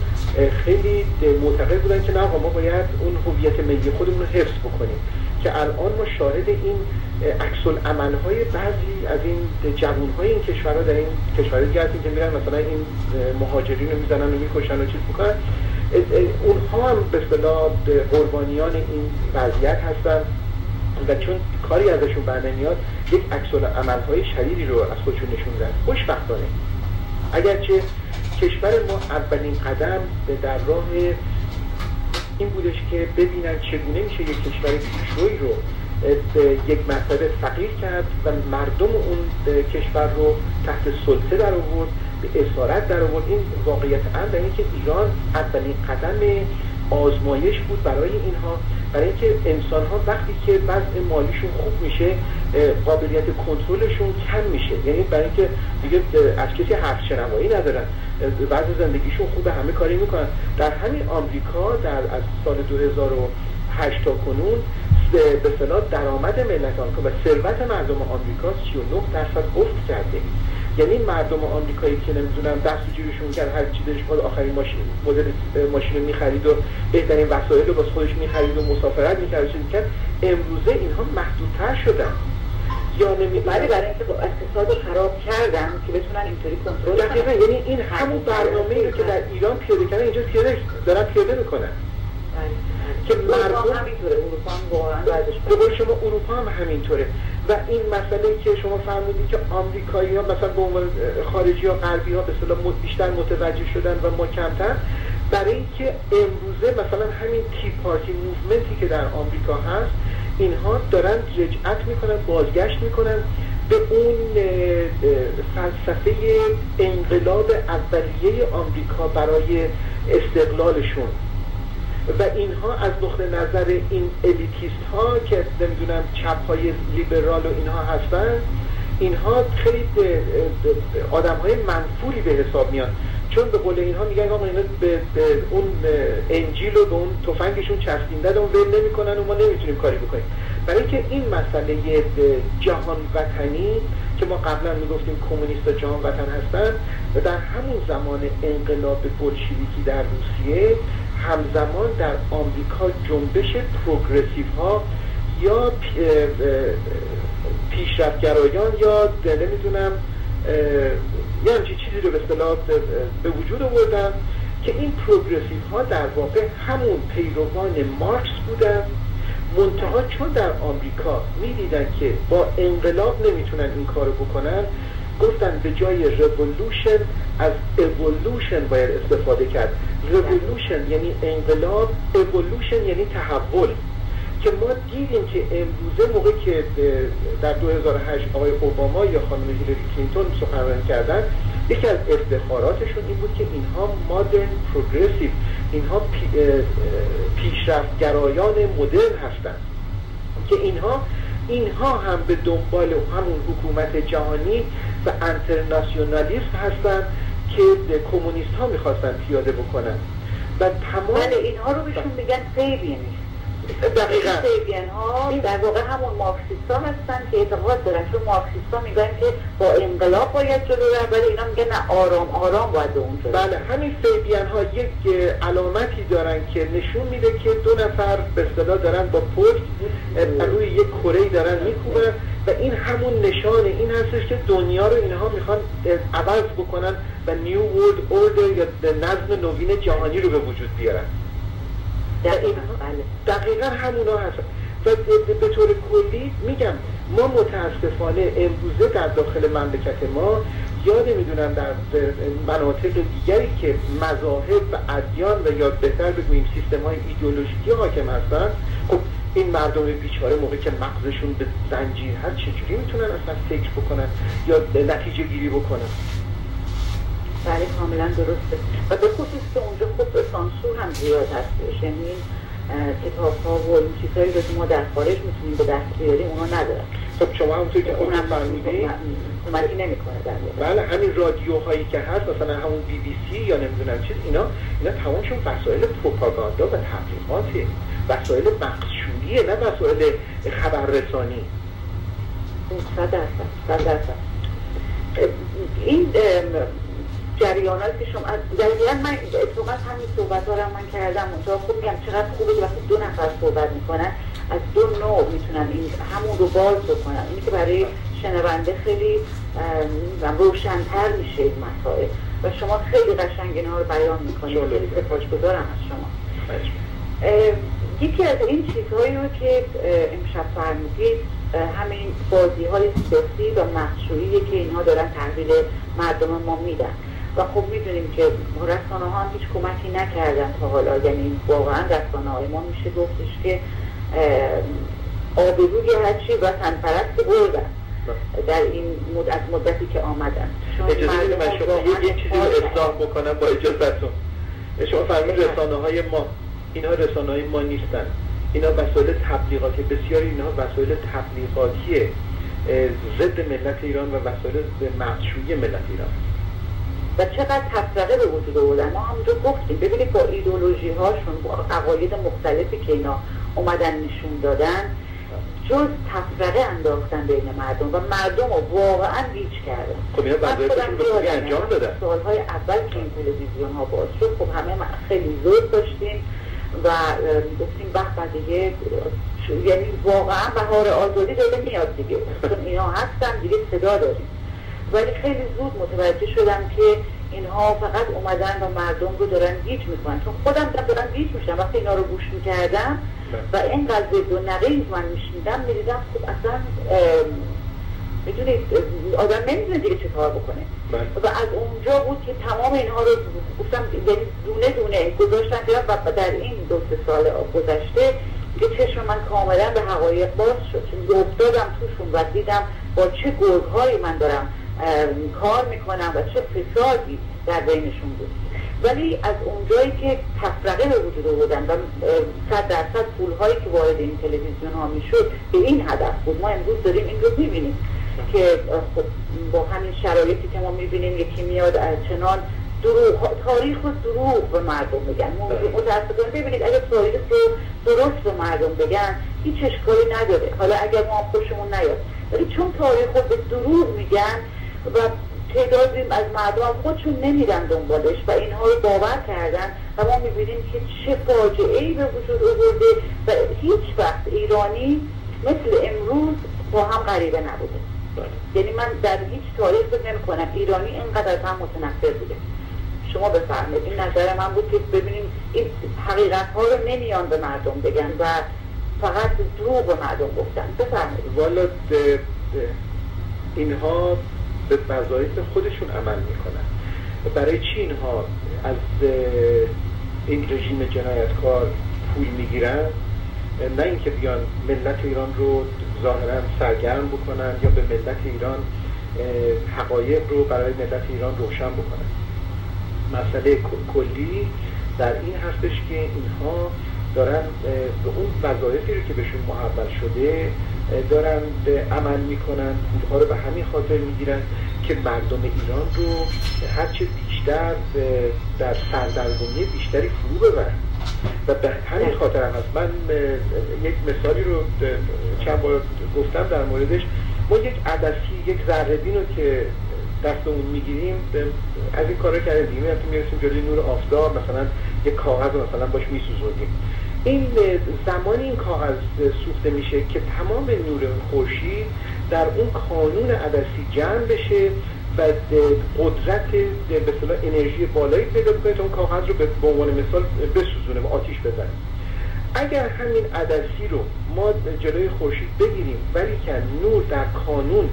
خیلی معتقد بودن که نه ما باید اون هویت ملی خودمون رو حفظ بکنیم، که الان ما شاهد این عکس‌العمل‌های بعضی از این جوان‌های این کشورها در این کشورها دیگه هستیم که میرن مثلا این مهاجرین رو میزنن و میکشن و چیز میکنن. اونها هم به اصطلاح قربانیان این وضعیت هستن و چون کاری ازشون برنمیاد یک عکس‌العمل‌های شدیدی رو از خودشون نشون میدن. خوشبختانه اگرچه کشور ما اولین قدم در راه این بودش که ببینن چگونه میشه یک کشور پیشروی رو به یک مرتبه فقیر کرد و مردم اون کشور رو تحت سلطه در آورد، به اسارت در آورد. این واقعیت امر اینه که ایران اولین قدم آزمایش بود برای اینها، برای اینکه انسان‌ها وقتی که وضع مالیشون خوب میشه قابلیت کنترلشون کم میشه، یعنی برای اینکه دیگه از کسی حرف شنوایی ندارن، وضع زندگیشون خوبه، همه کاری میکنن. در همین آمریکا از سال 2008 تا کنون به اصطلاح درآمد ملت آمریکا و ثروت مردم آمریکا 39% افت کرده. یعنی مردم آمریکایی که نمیدونم دست و جیبشون کرد هر چی دلش می‌خواد آخرین مدل ماشین می‌خرید و بهترین وسایل رو واسه خودش می‌خرید و مسافرت می‌کرد چیز می‌کرد، امروزه اینها محدودتر شدن. یا برای اینکه با اقتصاد خراب کردن که بتونن اینطوری کنترل کنن. یعنی این همون برنامه‌ای رو که در ایران پیاده کردن اینجا پیاده می‌کنن. که مردم همینطوره، اروپا هم واقعا به شما اروپا هم همینطوره. و این مسئله که شما فرمودید که آمریکایی‌ها مثلا به عنوان خارجی‌ها غربی‌ها به اصطلاح بیشتر متوجه شدن و ما کمتر، برای اینکه امروزه مثلا همین تی پارتی موومنتی که در آمریکا هست اینها دارن رجعت میکنن، بازگشت میکنن به اون فلسفه انقلاب اولیه آمریکا برای استقلالشون. و اینها از نقطه نظر این الیتیست ها که نمیدونم چپ های لیبرال و اینها هستن، اینها خیلی آدم های منفوری به حساب میان، چون به قول اینها میگن آقا اینا به اون انجیل و به اون تفنگشون چسبیندن و ول نمیکنن و ما نمیتونیم کاری بکنیم. برای اینکه این مسئله جهان وطنی که ما قبلا میگفتیم کمونیست جهان وطن هستن و در همون زمان انقلاب بولشویکی در روسیه همزمان در آمریکا جنبش پروگرسیو ها یا پیشرفتگرایان یا نمیدونم یه همچین چیزی رو به اصطلاح به وجود آوردن که این پروگرسیو ها در واقع همون پیروان مارکس بودن، منتها چون در آمریکا میدیدن که با انقلاب نمیتونن این کارو بکنن، گفتن به جای revolution از evolution باید استفاده کرد. revolution یعنی انقلاب، evolution یعنی تحول، که ما دیدیم که امروزه موقعی که در 2008 آقای اوباما یا خانم هیلاری کلینتون سخنرانی کردن، یکی از افتخاراتشون این بود که اینها مدرن پروگرسیو، اینها پیشرفتگرایان مدرن هستند، که اینها هم به دنبال همون حکومت جهانی و انترناسیونالیسم هستند که کمونیست ها میخواستن پیاده بکنن و تمام اینها رو بهشون میگن فیبیانیست. دقیقاً فیبیان ها در واقع همون مارکسیست ها هستن که اعتقاد دارن، چون مارکسیست ها میگن که با انقلاب باید جلو رفت، ولی اینا میگن نه، آرام آرام باید به اون جلو. بله، همین فیبیان ها یک علامتی دارن که نشون میده که دو نفر به اصطلاح دارن با پشت روی یک کره‌ای دارن میکوبن و این همون نشانه این هستش که دنیا رو اینها میخوان عوض بکنن و نیو ورلد اوردر یا نظم نوین جهانی رو به وجود بیارن. دقیقا همونا هستن و به طور کلی میگم ما متاسفانه امروزه در داخل مملکت ما یا نمیدونم در مناطق دیگری که مذاهب و ادیان و یا بهتر بگوییم سیستم های ایدئولوژیکی حاکم هستن، خب این مردم بیچاره موقعی که مغزشون به زنجیر هست چجوری میتونن اصلا فکر بکنن یا نتیجه گیری بکنن؟ بله کاملا درسته و به خصوص که اونجا خب سانسور هم زیاد هستش، یعنی کتاب ها و این چیزهایی رو که ما در خارج میتونیم به دست بیاریم اونا ندارن. خب شما همونطور که خودتون فرمودین کمکی نمیکنه در بله، همین رادیوهایی که هست مثلا همون BBC یا نمیدونم چیز، اینا تمامشون وسایل پروپاگاندا و تبلیغاته، وسایل مقصودیه، نه وسایل خبررسانی. 100%. این جریانات که شما دقیقاً من اتفاقا همین صحبت ها رو من کردم اونجا، خوب میگم چقدر خوبه که وقتی دو نفر صحبت میکنن از دو نوع میتونن این همون رو باز بکنن، اینی که برای شنونده خیلی روشن‌تر میشه این مسائل و شما خیلی قشنگ اینا رو بیان میکنید. خیلی سپاسگزارم از شما. یکی از این چیزهایی رو که امشب فرمودید همین بازی های سیاسی و مخشویی که اینها دارن تحویل مردم ما میدن و خب میدونیم که رسانه ها هم هیچ کمکی نکردن تا حالا، یعنی واقعا رسانه های ما میشه گفتش که آبروی هرچی وطن پرست بردن در این مدتی که آمدن. اجازه بدید من شما یه چیزی رو اصلاح بکنم با اجازهتون. شما فرمودید رسانه های ما، اینها رسانه های ما نیستن، اینا وسایل تبلیغاتی، بسیاری اینها وسایل تبلیغاتی ضد ملت ایران و وسایل مغزشویی ملت ایران و چقدر تفرقه به وجود آوردن. ما همونجا گفتیم ببینید با ایدئولوژی هاشون، با عقاید مختلفی که اینا اومدن نشون دادن، جز تفرقه انداختن بین مردم و مردم رو واقعا گیج کردن. خب اینا وظایفشون رو خوبی انجام دادن. سالهای اول که این تلویزیون ها باز شد خب همه خیلی زود داشتیم و گفتیم وقت دیگه یعنی واقعا بهار آزادی داره میاد دیگه، چون اینا هستن دیگه صدا داریم، ولی خیلی زود متوجه شدم که اینها فقط اومدن و مردم رو دارن گیج میکنن، چون خودم دارن گیج میشن وقتی اینا رو گوش میکردم و اینقدر زد و نقیض من میشنیدم میدیدم خب اصلا میدونید آدم نمیدونه دیگه چه کار بکنه و از اونجا بود که تمام اینها رو گفتم یعنی دونه دونه گذاشتن و در این 2-3 سال گذشته دیگه چشم من کاملا به حقایق باز شد، چون افتادم توشون و دیدم با چه گرگ‌هایی من دارم کار میکنم و چه فسادی در بینشون بود. ولی از اونجایی که تفرقه به وجود آوردن و 100% پولهایی که وارد این تلویزیون ها میشد به این هدف بود، ما امروز داریم این رو میبینیم که خب با همین شرایطی که ما میبینیم یکی میاد چنان تاریخ و دروغ به مردم بگن. متاسفانه ببینید اگر تاریخ رو درست به مردم بگن هیچ اشکالی نداره، حالا اگر ما خوشمون نیاد، ولی چون تاریخ رو به دروغ میگن و تعدادی از مردم خودشون نمیرن دنبالش و اینها رو باور کردن و ما میبینیم که چه فاجعه‌ای به وجود آورده و هیچ وقت ایرانی مثل امروز با هم غریبه نبوده. یعنی من در هیچ تاریخ فکر نمی‌کنم ایرانی اینقدر هم متنفر بوده. شما بفرمایید، این نظر من بود که ببینیم این حقیقت‌ها رو نمیان به مردم بگن و فقط دروغ به مردم گفتن. بفرمایید. والا اینها به وظایف خودشون عمل میکنن. برای چی اینها از این رژیم جنایتکار پول میگیرن؟ نه اینکه بیان ملت ایران رو ظاهرا سرگرم بکنن یا به ملت ایران حقایق رو برای ملت ایران روشن بکنن. مسئله کلی در این هستش که اینها دارن به اون وظایفی رو که بهشون محول شده دارن عمل میکنن، پولها رو به همین خاطر میگیرن که مردم ایران رو هرچه بیشتر در سردرگمی بیشتری فرو ببرن و به همین خاطر هم هست. من یک مثالی رو چند بار گفتم در موردش. ما یک عدسی، یک ذره‌بین رو که دستمون میگیریم از این کارا کردیم دیگه، مثلا میرسیم جلوی نور آفتاب مثلا یک کاغذ رو مثلا باش میسوزونیم. این زمانی این کاغذ سوخته میشه که تمام نور خورشید در اون کانون عدسی جمع بشه و قدرت به اصطلاح انرژی بالایی پیدا کنه تا اون کاغذ رو به عنوان مثال بسوزونه و آتیش بزنه. اگر همین عدسی رو ما جلوی خورشید بگیریم ولی که نور در کانون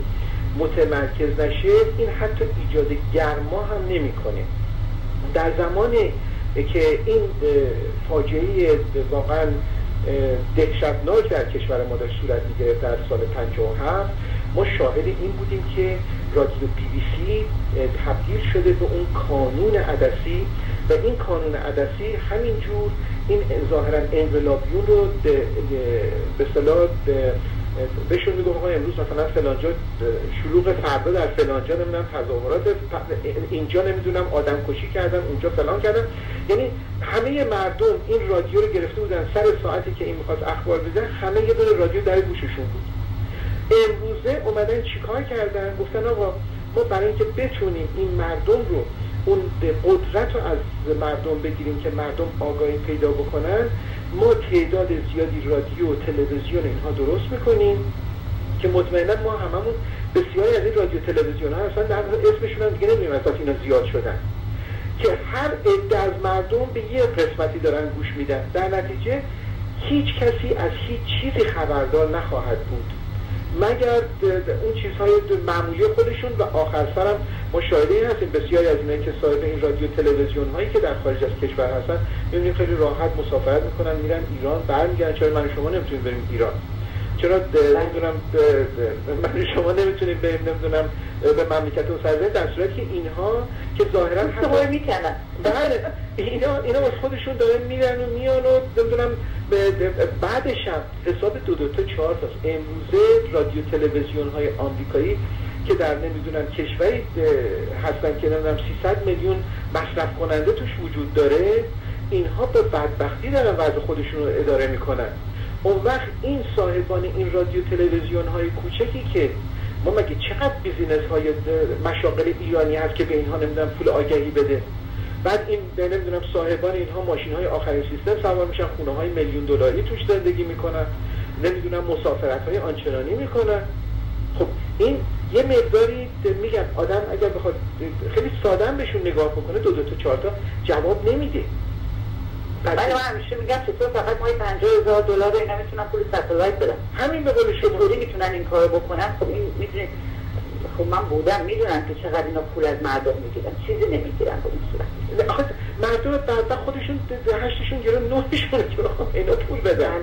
متمرکز نشه، این حتی ایجاد گرما هم نمیکنه. در زمانی که این فاجعه واقعا دهشتناک در کشور ما داشت صورت می‌گرفت در سال 57، ما شاهد این بودیم که رادیو BBC تبدیل شده به اون کانون عدسی و این کانون عدسی همینجور این ظاهرا انقلابیون رو به اصطلاح بهشون میگم آقا امروز مثلا فلانجا شلوغ، فردا در فلانجا نمیدونم تظاهرات، اینجا نمیدونم آدم کشی کردن، اونجا فلان کردن. یعنی همه مردم این رادیو رو گرفته بودن سر ساعتی که این میخواست اخبار بزنه، همه یه دونه رادیو در گوششون بود. امروزه اومدن چیکار کردن؟ گفتن آقا ما برای اینکه بتونیم این مردم رو اون قدرت رو از مردم بگیریم که مردم آگاهی پیدا بکنن، ما تعداد زیادی رادیو و تلویزیون اینها درست میکنیم که مطمئنا ما هممون بسیاری از این رادیو تلویزیون ها اصلا در اسمشون هم دیگه نمیدونیم اصلا اینا زیاد شدن که هر عده از مردم به یه قسمتی دارن گوش میدن. در نتیجه هیچ کسی از هیچ چیزی خبردار نخواهد بود مگر اون چیزهای معمولی خودشون و آخر سرم ما شاهده این هستیم بسیاری از اینایی که صاحب این رادیو تلویزیون هایی که در خارج از کشور هستن میبینیم خیلی راحت مسافرت میکنن میرن ایران، برمیگردن. چرا من شما نمیتونیم بریم ایران؟ چرا نمیدونم من شما نمیتونیم بریم نمیدونم به مملکت و سرزمین، در صورتی که اینها که ظاهرا هم میکنن. بله اینا از خودشون دارن میرن و میان و نمیدونم بعدش هم حساب 2 تا 4 تاست. امروزه رادیو تلویزیون های آمریکایی که در نمیدونم کشوری هستن که نمیدونم 300 میلیون مصرف کننده توش وجود داره، اینها به بدبختی دارن وضع خودشون رو اداره میکنن. اون وقت این صاحبان این رادیو تلویزیون های کوچکی که ما مگه چقدر بیزینس های مشاغل ایرانی هست که به اینها نمیدونم پول آگهی بده، بعد این نمیدونم صاحبان اینها ماشین های آخرین سیستم سوار میشن، خونه های میلیون دلاری توش زندگی میکنن، نمیدونم مسافرت های آنچنانی میکنن. خب این یه مقداری میگم آدم اگر بخواد خیلی ساده بهشون نگاه بکنه 2 تا 4 تا جواب نمیده. من همیشه میگم چطور فقط ماهی $50,000 اینا میتونن پول ستلایت بدن. همین به قول شما چطوری میتونن این کارو بکنن؟ خب این میدونید، خب من بودم میدونن که چقدر اینا پول از مردم میگیرن، چیزی نمیگیرن به این صورت. آخه مردم بعد خودشون 8شون گرون 9شون که بخوام اینا پول بدن.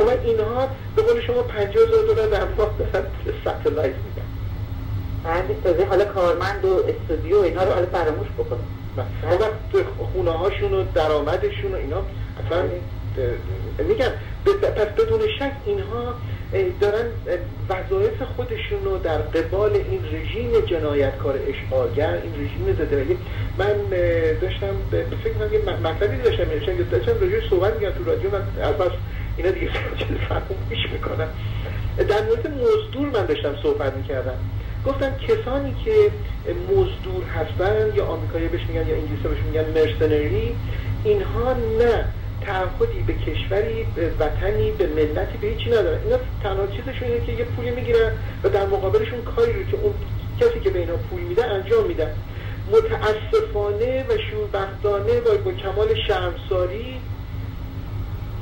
اما اینها به قول شما $50,000 در ماه دارن ستلایت میدن. تازه حالا کارمند و استودیو اینا رو حالا فراموش بکنن. وقت خونه هاشون و درآمدشون و اینا اصلا میگم پس بدون شک اینها دارن وظایف خودشون رو در قبال این رژیم جنایتکار اشغالگر، این رژیم ضد. من داشتم فکر کنم یه مطلبی داشتم راجعش صحبت می‌کردم تو رادیو، من اصلا اینا دیگه چیز فراموش میکنم. در مورد مزدور من داشتم صحبت میکردم، گفتم کسانی که مزدور هستن یا آمریکایی بهش میگن یا انگلیسی بهش میگن مرسنری، اینها نه تعهدی به کشوری، به وطنی، به ملتی، به هیچی ندارن. اینا تنها چیزشون اینه که یه پولی میگیرن و در مقابلشون کاری رو که اون کسی که به اینا پول میده انجام میدن. متاسفانه و شوربختانه و با کمال شرمساری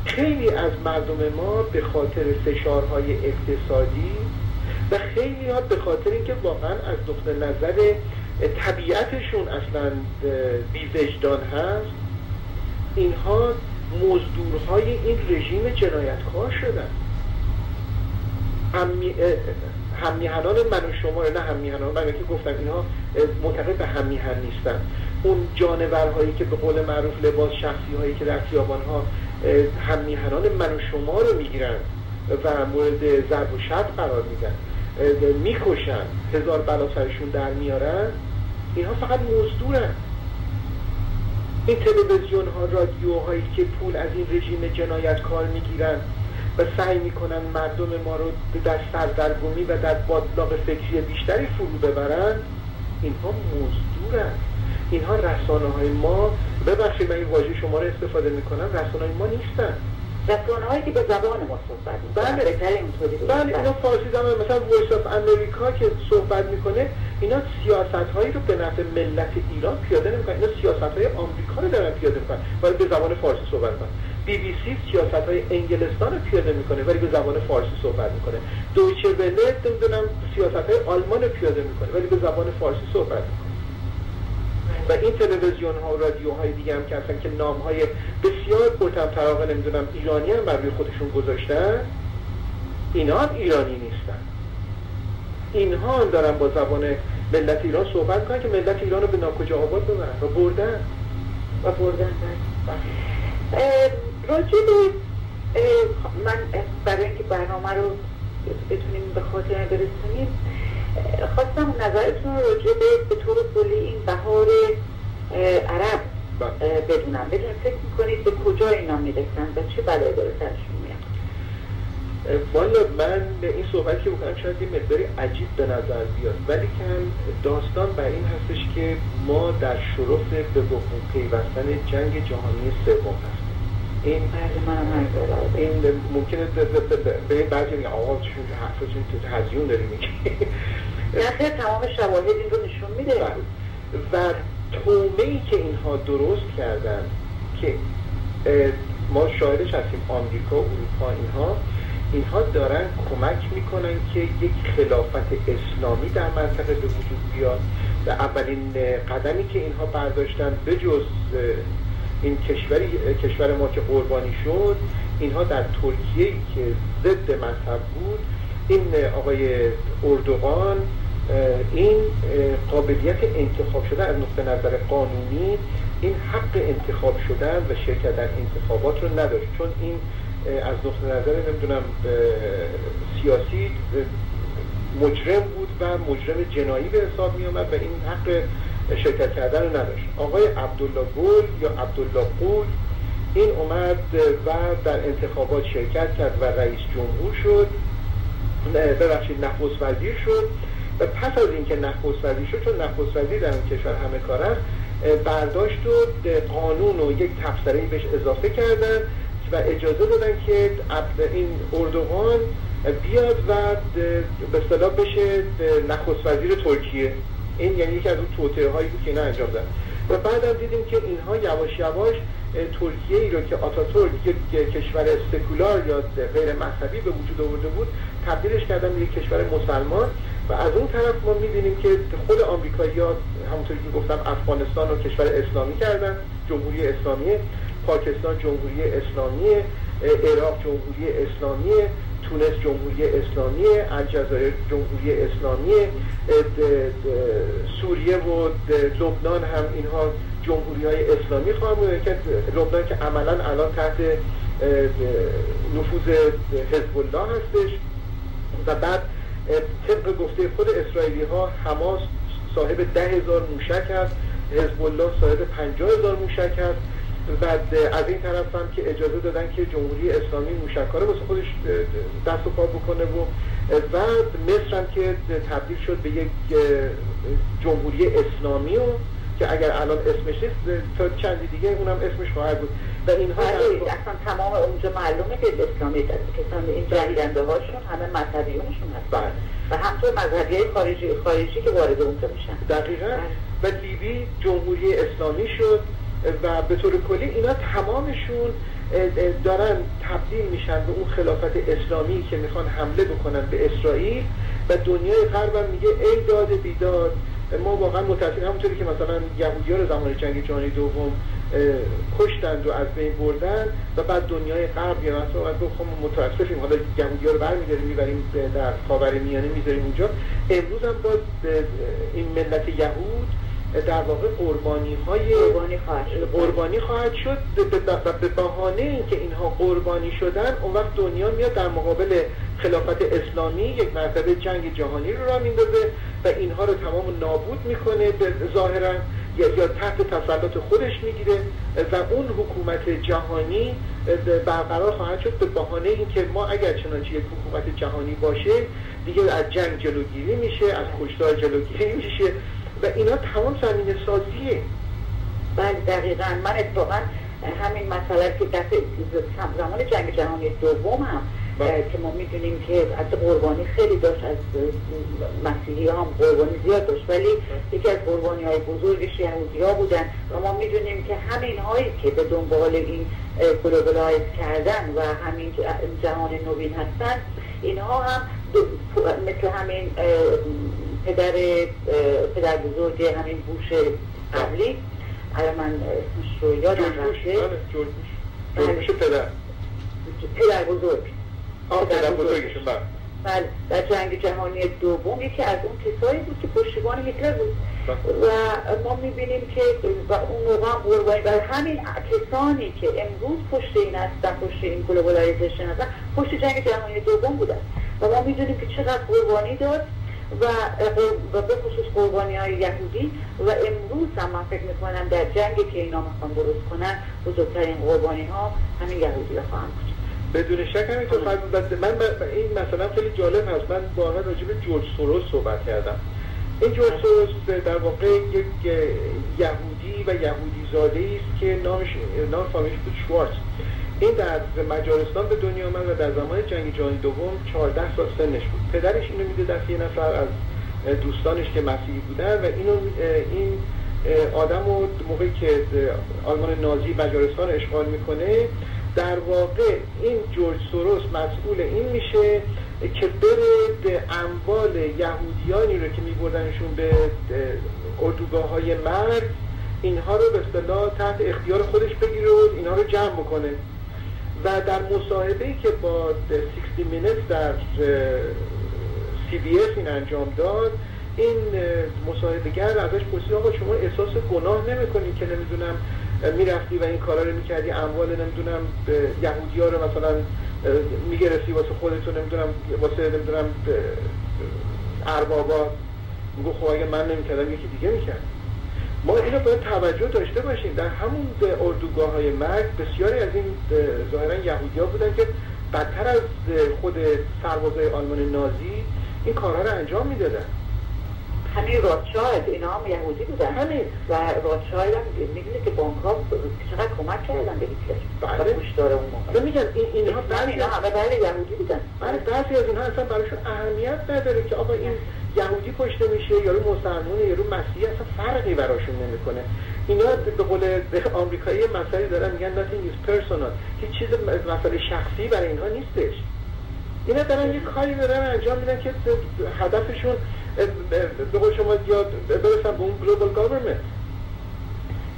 خیلی از مردم ما به خاطر فشارهای اقتصادی و خیلی ها به خاطر اینکه واقعا از نقطه نظر طبیعتشون اصلا بی‌وجدان هست، اینها مزدورهای این رژیم جنایتکار شدن. هممیهنان من و شما، نه هممیهنان من که گفتم اینها معتقد به هممیهن نیستن، اون جانورهایی که به قول معروف لباس شخصی هایی که در خیابان‌ها هممیهنان من و شما رو میگیرن و مورد ضرب و شتم قرار میدن، میکشن، هزار بلا سرشون در میارن، اینها فقط مزدورن. این تلویزیون ها، رادیو هایی که پول از این رژیم جنایتکار میگیرن و سعی میکنن مردم ما رو در سردرگمی و در باطلاق فکری بیشتری فرو ببرن، اینها مزدورن. اینها رسانه های ما، ببخشید من این واژه شما رو استفاده میکنم، رسانه های ما نیستن. رسانه هایی که به زبان ما صحبت میکنن. بله اینا فارسی زبان، مثلا وایس آف امریکا که صحبت میکنه، اینا سیاست هایی رو به نفع ملت ایران پیاده نمیکنن، اینا سیاست های آمریکا رو دارن پیاده میکنن ولی به زبان فارسی صحبت میکنن. BBC سیاست های انگلستان رو پیاده میکنه ولی به زبان فارسی صحبت میکنه. دویچه وله نمیدونم سیاست های آلمان رو پیاده میکنه ولی به زبان فارسی صحبت میکنه. و این تلویزیون ها و رادیوهای دیگه هم که هستن که نام های بسیار پرطمطراق نمیدونم ایرانی هم بر روی خودشون گذاشتن، اینا هم ایرانی نیستن. اینها هم دارن با زبان ملت ایران صحبت میکنن که ملت ایران رو به ناکجا آباد ببرن و بردن. راجع به من برای اینکه برنامه رو بتونیم به خاطر برسونیم خواستم نظرتون رو راجع به طور کلی این بهار عرب بدونم فکر میکنید به کجا اینا میرسن و چه بلایی داره سرشون میاد؟ والا من این صحبت که بکنم شاید یه مقداری عجیب به نظر بیاد، ولی که داستان بر این هستش که ما در شرف به وقوع پیوستن جنگ جهانی سوم هستیم. این ممکنه به بعضی میگه آقا چون حرفشون تو هزیون داری میگه نه، تمام شواهد این رو نشون میده. و تومه‌ای که اینها درست کردن که ما شاهدش هستیم، آمریکا، اروپا، اینها دارن کمک میکنن که یک خلافت اسلامی در منطقه به وجود بیاد. و اولین قدمی که اینها برداشتن به جز این کشور ما که قربانی شد، اینها در ترکیه که ضد مذهب بود، این آقای اردوغان این قابلیت انتخاب شدن از نقطه نظر قانونی، این حق انتخاب شدن و شرکت در انتخابات رو نداشت، چون این از نقطه نظر نمیدونم سیاسی مجرم بود و مجرم جنایی به حساب می آمد و این حق شرکت کردن رو نداشت. آقای عبدالله گل یا عبدالله قول این اومد و در انتخابات شرکت کرد و رئیس جمهور شد، ببخشید نخست وزیر شد. و پس از اینکه نخست وزیر شد، چون نخست وزیر در این کشور همه کار است، برداشت و قانون و یک تبصره‌ای بهش اضافه کردن و اجازه دادن که این اردوغان بیاد و به اصطلاح بشه نخست وزیر ترکیه. این یعنی یکی از اون توطئه هایی بود که اینا انجام دادن. و بعدم دیدیم که اینها یواش یواش ترکیه ای رو که آتاتورک یک کشور سکولار یا غیر مذهبی به وجود آورده بود، تبدیلش کردن به یک کشور مسلمان. و از اون طرف ما می‌بینیم که خود آمریکایی‌ها همونطوری که گفتم افغانستان رو کشور اسلامی کردن، جمهوری اسلامی، پاکستان جمهوری اسلامی، عراق جمهوری اسلامی، تونس جمهوری اسلامی، الجزایر جمهوری اسلامی، سوریه و لبنان هم اینها جمهوری‌های اسلامی خواهند بود که لبنان که عملاً الان تحت نفوذ حزب الله هستش. و بعد طبق گفته خود اسرائیلی ها حماس صاحب 10,000 موشک هست، حزب الله صاحب 50,000 موشک هست. و از این طرف هم که اجازه دادن که جمهوری اسلامی موشک‌ها رو واسه خودش دست و پا بکنه و مصر هم که تبدیل شد به یک جمهوری اسلامی و که اگر الان اسمش نیست تا چندی دیگه اونم اسمش خواهد بود. و اینها اصلا تمام اونجا معلومه که اسلامی کسان این جنگنده هاشون همه مذهبیونشون هستن و همطور مذهبی خارجی که وارد اونجا میشن. دقیقاً. و لیبی جمهوری اسلامی شد و به طور کلی اینا تمامشون دارن تبدیل میشن به اون خلافت اسلامی که میخوان حمله بکنن به اسرائیل. و دنیای غرب هم میگه ای داد بیداد، ما واقعا متاسفیم. همونطوری که مثلا یهودی‌ها رو زمان جنگ جهانی دوم کشتند و از بین بردن و بعد دنیای غرب یا مثلا خب متاسفیم حالا یهودی‌ها رو برمی‌داریم میبریم در خاورمیانه میذاریم اونجا. امروز هم باز این ملت یهود در واقع قربانی خواهد شد به بهانه اینکه اینها قربانی شدن. اون وقت دنیا میاد در مقابل خلافت اسلامی یک مرتبه جنگ جهانی رو راه میندازه و اینها رو تمام نابود میکنه ظاهرا یا تحت تسلط خودش میگیره و اون حکومت جهانی برقرار خواهد شد به بهانه اینکه ما اگر چنانچه یک حکومت جهانی باشه دیگه از جنگ جلوگیری میشه، از کشتار جلوگیری میشه و اینا تمام زمینه سازیه. بله دقیقاً. من اتفاقاً همین مسئله که دفعه زمان جنگ جهانی دوم هم که ما میدونیم که از قربانی خیلی داشت، از مسیحی هم قربانی زیاد داشت، ولی یکی از قربانی های بزرگش یهودی ها بودن و ما میدونیم که همین هایی که به دنبال این گلوبلایز کردن و همین جهان نوین هستن، اینها هم مثل همین پدر بزرگ همین بوش قبلی، الان من اسمش رو یادم رفته، جورج بوش پدر بزرگشون. بله در جنگ جهانی دوم یکی از اون کسایی بود که پشتیبان هیتلر بود و ما میبینیم که اون موقع قربانی بر همین کسانی که امروز پشت این هستن، پشت این گلوبالایزیشن هستن، پشت جنگ جهانی دوم بودن و ما میدونیم که چقدر قربانی داد و به خصوص قربانی های یهودی و امروز هم من فکر میکنم در جنگی که اینا میخوان درست کنن بزرگترین قربانی ها همین یهودی ها خواهند بود. بدون شک همینطور. من این مثلا خیلی جالب هست، من با آنها راجع به جورج سوروس صحبت کردم. این جورج سوروس در واقع یک یهودی و یهودی زاده است که نام فامیلش بود شوارتز. این در مجارستان به دنیا آمد و در زمان جنگ جهانی دوم 14 سال سنش بود. پدرش اینو میده دست یه نفر از دوستانش که مسیحی بودن و این آدمو موقعی که آلمان نازی مجارستان اشغال میکنه، در واقع این جورج سوروس مسئول این میشه که بره اموال یهودیانی رو که میبردنشون به اردوگاه‌های مرگ، اینها رو به اصطلاح تحت اختیار خودش بگیره و اینها رو جمع بکنه. و در مصاحبه‌ای که با 60 Minutes در CBS این انجام داد، این مصاحبه‌گر ازش پرسید آقا شما احساس گناه نمی‌کنی که نمیدونم میرفتی و این کارا رو می‌کردی، اموال نمیدونم یهودی‌ها رو مثلا میگرفتی واسه خودتون، نمیدونم واسه نمیدونم اربابا؟ میگه خب اگه من نمی‌کردم یکی دیگه می‌کرد. ما اینو باید توجه داشته باشیم. در همون اردوگاه‌های مرگ بسیاری از این ظاهراً یهودی‌ها بودن که بدتر از خود سربازای آلمان نازی این کارها رو انجام میدادن. همین راتشایلد اینا هم یهودی بودن. همین و راتشایلد هم میدونه که بانک‌ها چقدر کمک کردن به هیتلر. بله. پشتوار اون موقع. میگن اینها همه یهودی بودن. بله بعضی از اینها اصلا براشون اهمیت نداره که آقا این یهودی کشته میشه یا رو مسلمانه یا رو مسیحی، اصلا فرقی براشون نمیکنه. اینا به قول آمریکایی مسئله دارن میگن nothing is personal، هیچ چیز مسئله شخصی برای اینها نیستش. اینا دارن یک کاری دارن انجام میدن که هدفشون به قول شما یاد برسن به اون global government.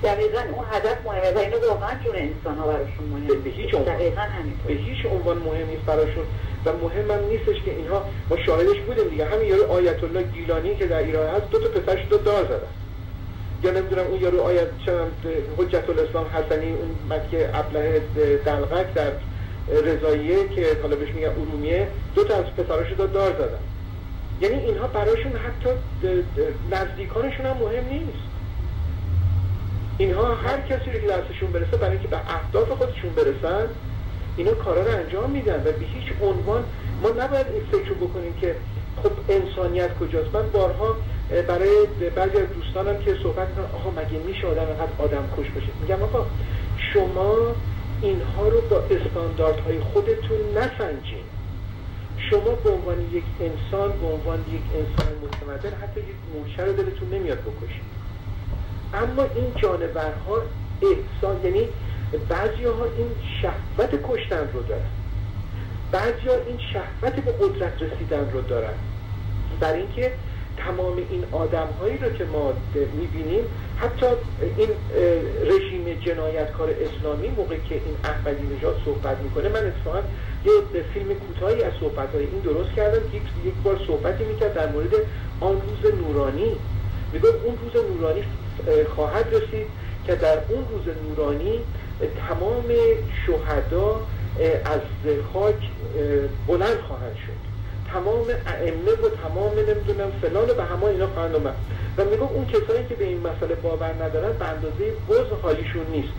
دقیقاً اون هدف مهمه و اینو واقعا جون انسان ها براشون مهمه. به هیچ عنوان دقیقاً همینطور. به هیچ عنوان مهم نیست براشون و مهم هم نیستش که اینها، ما شاهدش بودیم دیگه، همین یارو آیت الله گیلانی که در ایران هست 2 تا پسرش رو دار زدن، یا نمیدونم اون یارو حجت الاسلام حسنی، اون مکه ابله دلغک در رضاییه که حالا بهش میگن ارومیه، 2 تا از پسرش رو دار زدن. یعنی اینها براشون حتی نزدیکانشون هم مهم نیست. اینها هر کسی رو که دستشون برسه برای اینکه به اهداف خودشون برسن اینا کارا رو انجام میدن و به هیچ عنوان ما نباید این فکر رو بکنیم که خب انسانیت کجاست. من بارها برای بعضی از دوستانم که صحبت میکنم آقا مگه میشه آدم کش باشه، میگم آقا شما اینها رو با استانداردهای خودتون نسنجین. شما به عنوان یک انسان، به عنوان یک انسان متمدن، حتی یک موشه رو دلتون نمیاد بکشید. اما این جانورها احسان، یعنی بعضی‌ها این شهوت کشتن رو دارن، بعضی‌ها این شهوت به قدرت رسیدن رو دارن. برای اینکه تمام این آدم‌هایی رو که ما می‌بینیم، حتی این رژیم جنایتکار اسلامی موقعی که این احمدی نژاد صحبت میکنه، من اتفاقا یه فیلم کوتاهی از صحبت‌های این درست کردم. یک بار صحبتی میکرد در مورد آن روز نورانی، میگه اون روز نورانی خواهد رسید که در اون روز نورانی تمام شهدا از خاک بلند خواهند شد، تمام ائمه و تمام نمیدونم فلان و به همه اینا خواهند اومد. و میگه اون کسایی که به این مسئله باور ندارن به اندازه بز حالیشون نیست،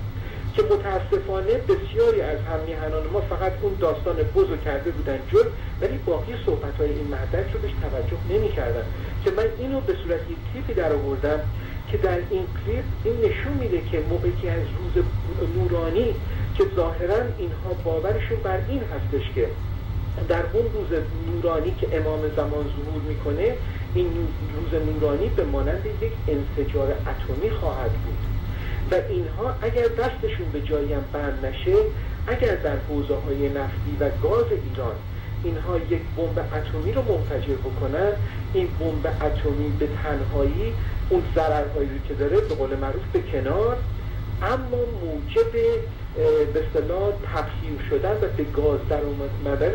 که متاسفانه بسیاری از هم میهنان ما فقط اون داستان بزو کرده بودن جل، ولی باقی صحبت‌های این مهدک رو بهش توجه نمی‌کردن. که من اینو به صورت یک کلیپی در آوردم که در این کلیپ این نشون میده که موقعی که از روز نورانی که ظاهراً اینها باورشون بر این هستش که در اون روز نورانی که امام زمان ظهور میکنه، این روز نورانی به مانند یک انفجار اتمی خواهد بود و اینها اگر دستشون به جایی هم بند نشه، اگر در حوزه‌های نفتی و گاز ایران اینها یک بمب اتمی رو منفجر بکنن، این بمب اتمی به تنهایی اون ضررهایی رو که داره به قول معروف به کنار، اما موجب به اصطلاح تبخیر شدن و به گاز در اومدن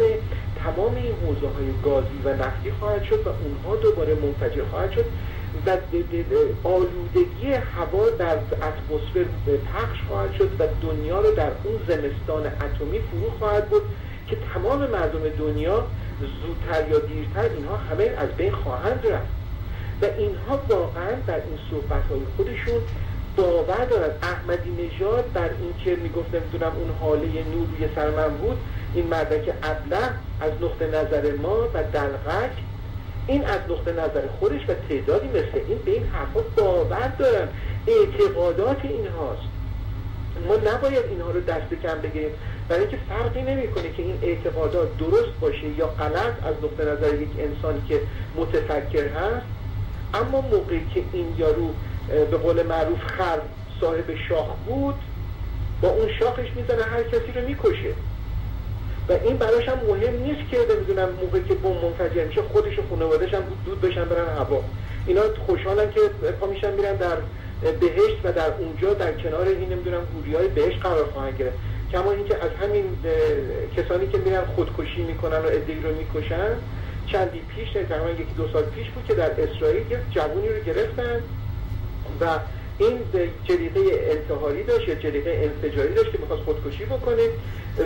تمام این حوزه‌های گازی و نفتی خواهد شد و اونها دوباره منفجر خواهد شد و آلودگی هوا در اتمسفر پخش خواهد شد و دنیا رو در اون زمستان اتمی فرو خواهد برد که تمام مردم دنیا زودتر یا دیرتر اینها همه از بین خواهند رفت. و اینها واقعا در این صحبت‌های خودشون باور دارن. احمدی نژاد در این که میگفت نمیدونم اون حاله نور روی سر من بود، این مردک ابله از نقطه نظر ما و دلغک، این از نقطه نظر خودش و تعدادی مثل این به این حرفا باور دارن. اعتقادات اینهاست، ما نباید اینها رو دست کم بگیریم، برای اینکه فرقی نمیکنه که این اعتقادات درست باشه یا غلط از نقطه نظر یک انسانی که متفکر هست. اما موقعی که این یارو به قول معروف خر صاحب شاخ بود، با اون شاخش میزنه هر کسی رو میکشه و این براش هم مهم نیست که نمیدونم موقعی که بمب منفجر میشه خودش و خانواده‌اش هم دود بشن برن هوا. اینا خوشحالن که پا میشن میرن در بهشت و در اونجا در کنار این نمیدونم حوری‌های بهشت قرار خواهند گرفت. کما اینکه از همین کسانی که میرن خودکشی میکنن و عده‌ای رو میکشن، چندی پیش تقریبا 1-2 سال پیش بود که در اسرائیل یک جوونی رو گرفتن و این جلیقه انتحاری داشت یا جلیقه انفجاری داشت که میخواست خودکشی بکنه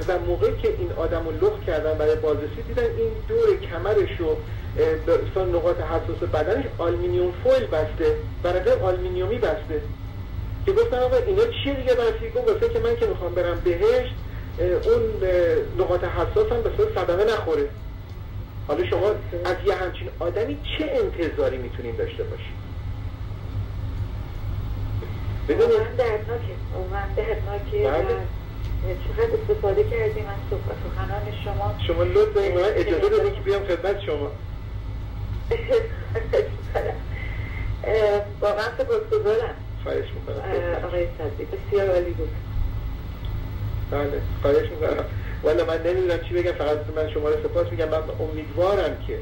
و موقعی که این آدم رو لخت کردن برای بازرسی دیدن این دور کمرش و نقاط حساس بدنش آلومینیوم فویل بسته، ورقه آلومینیومی بسته، که گفتن آقا اینا چیه دیگه برسی کن واسه که من که میخوام برم بهشت اون نقاط حساس هم به صورت صدمه نخوره. حالا شما از یه همچین آدمی چه انتظاری میتونین داشته باشید؟ واقعا دردناکه چقدر استفاده کردیم از سخنان شما لطف دارید من اجازه بدید که بیام خدمت شما. واقعا سپاسگزارم. خواهش میکنم آقای صدی، بسیار عالی بود. بله خواهش میکنم. والا من نمیدونم چی بگم، فقط من شما رو سپاس میگم. من امیدوارم که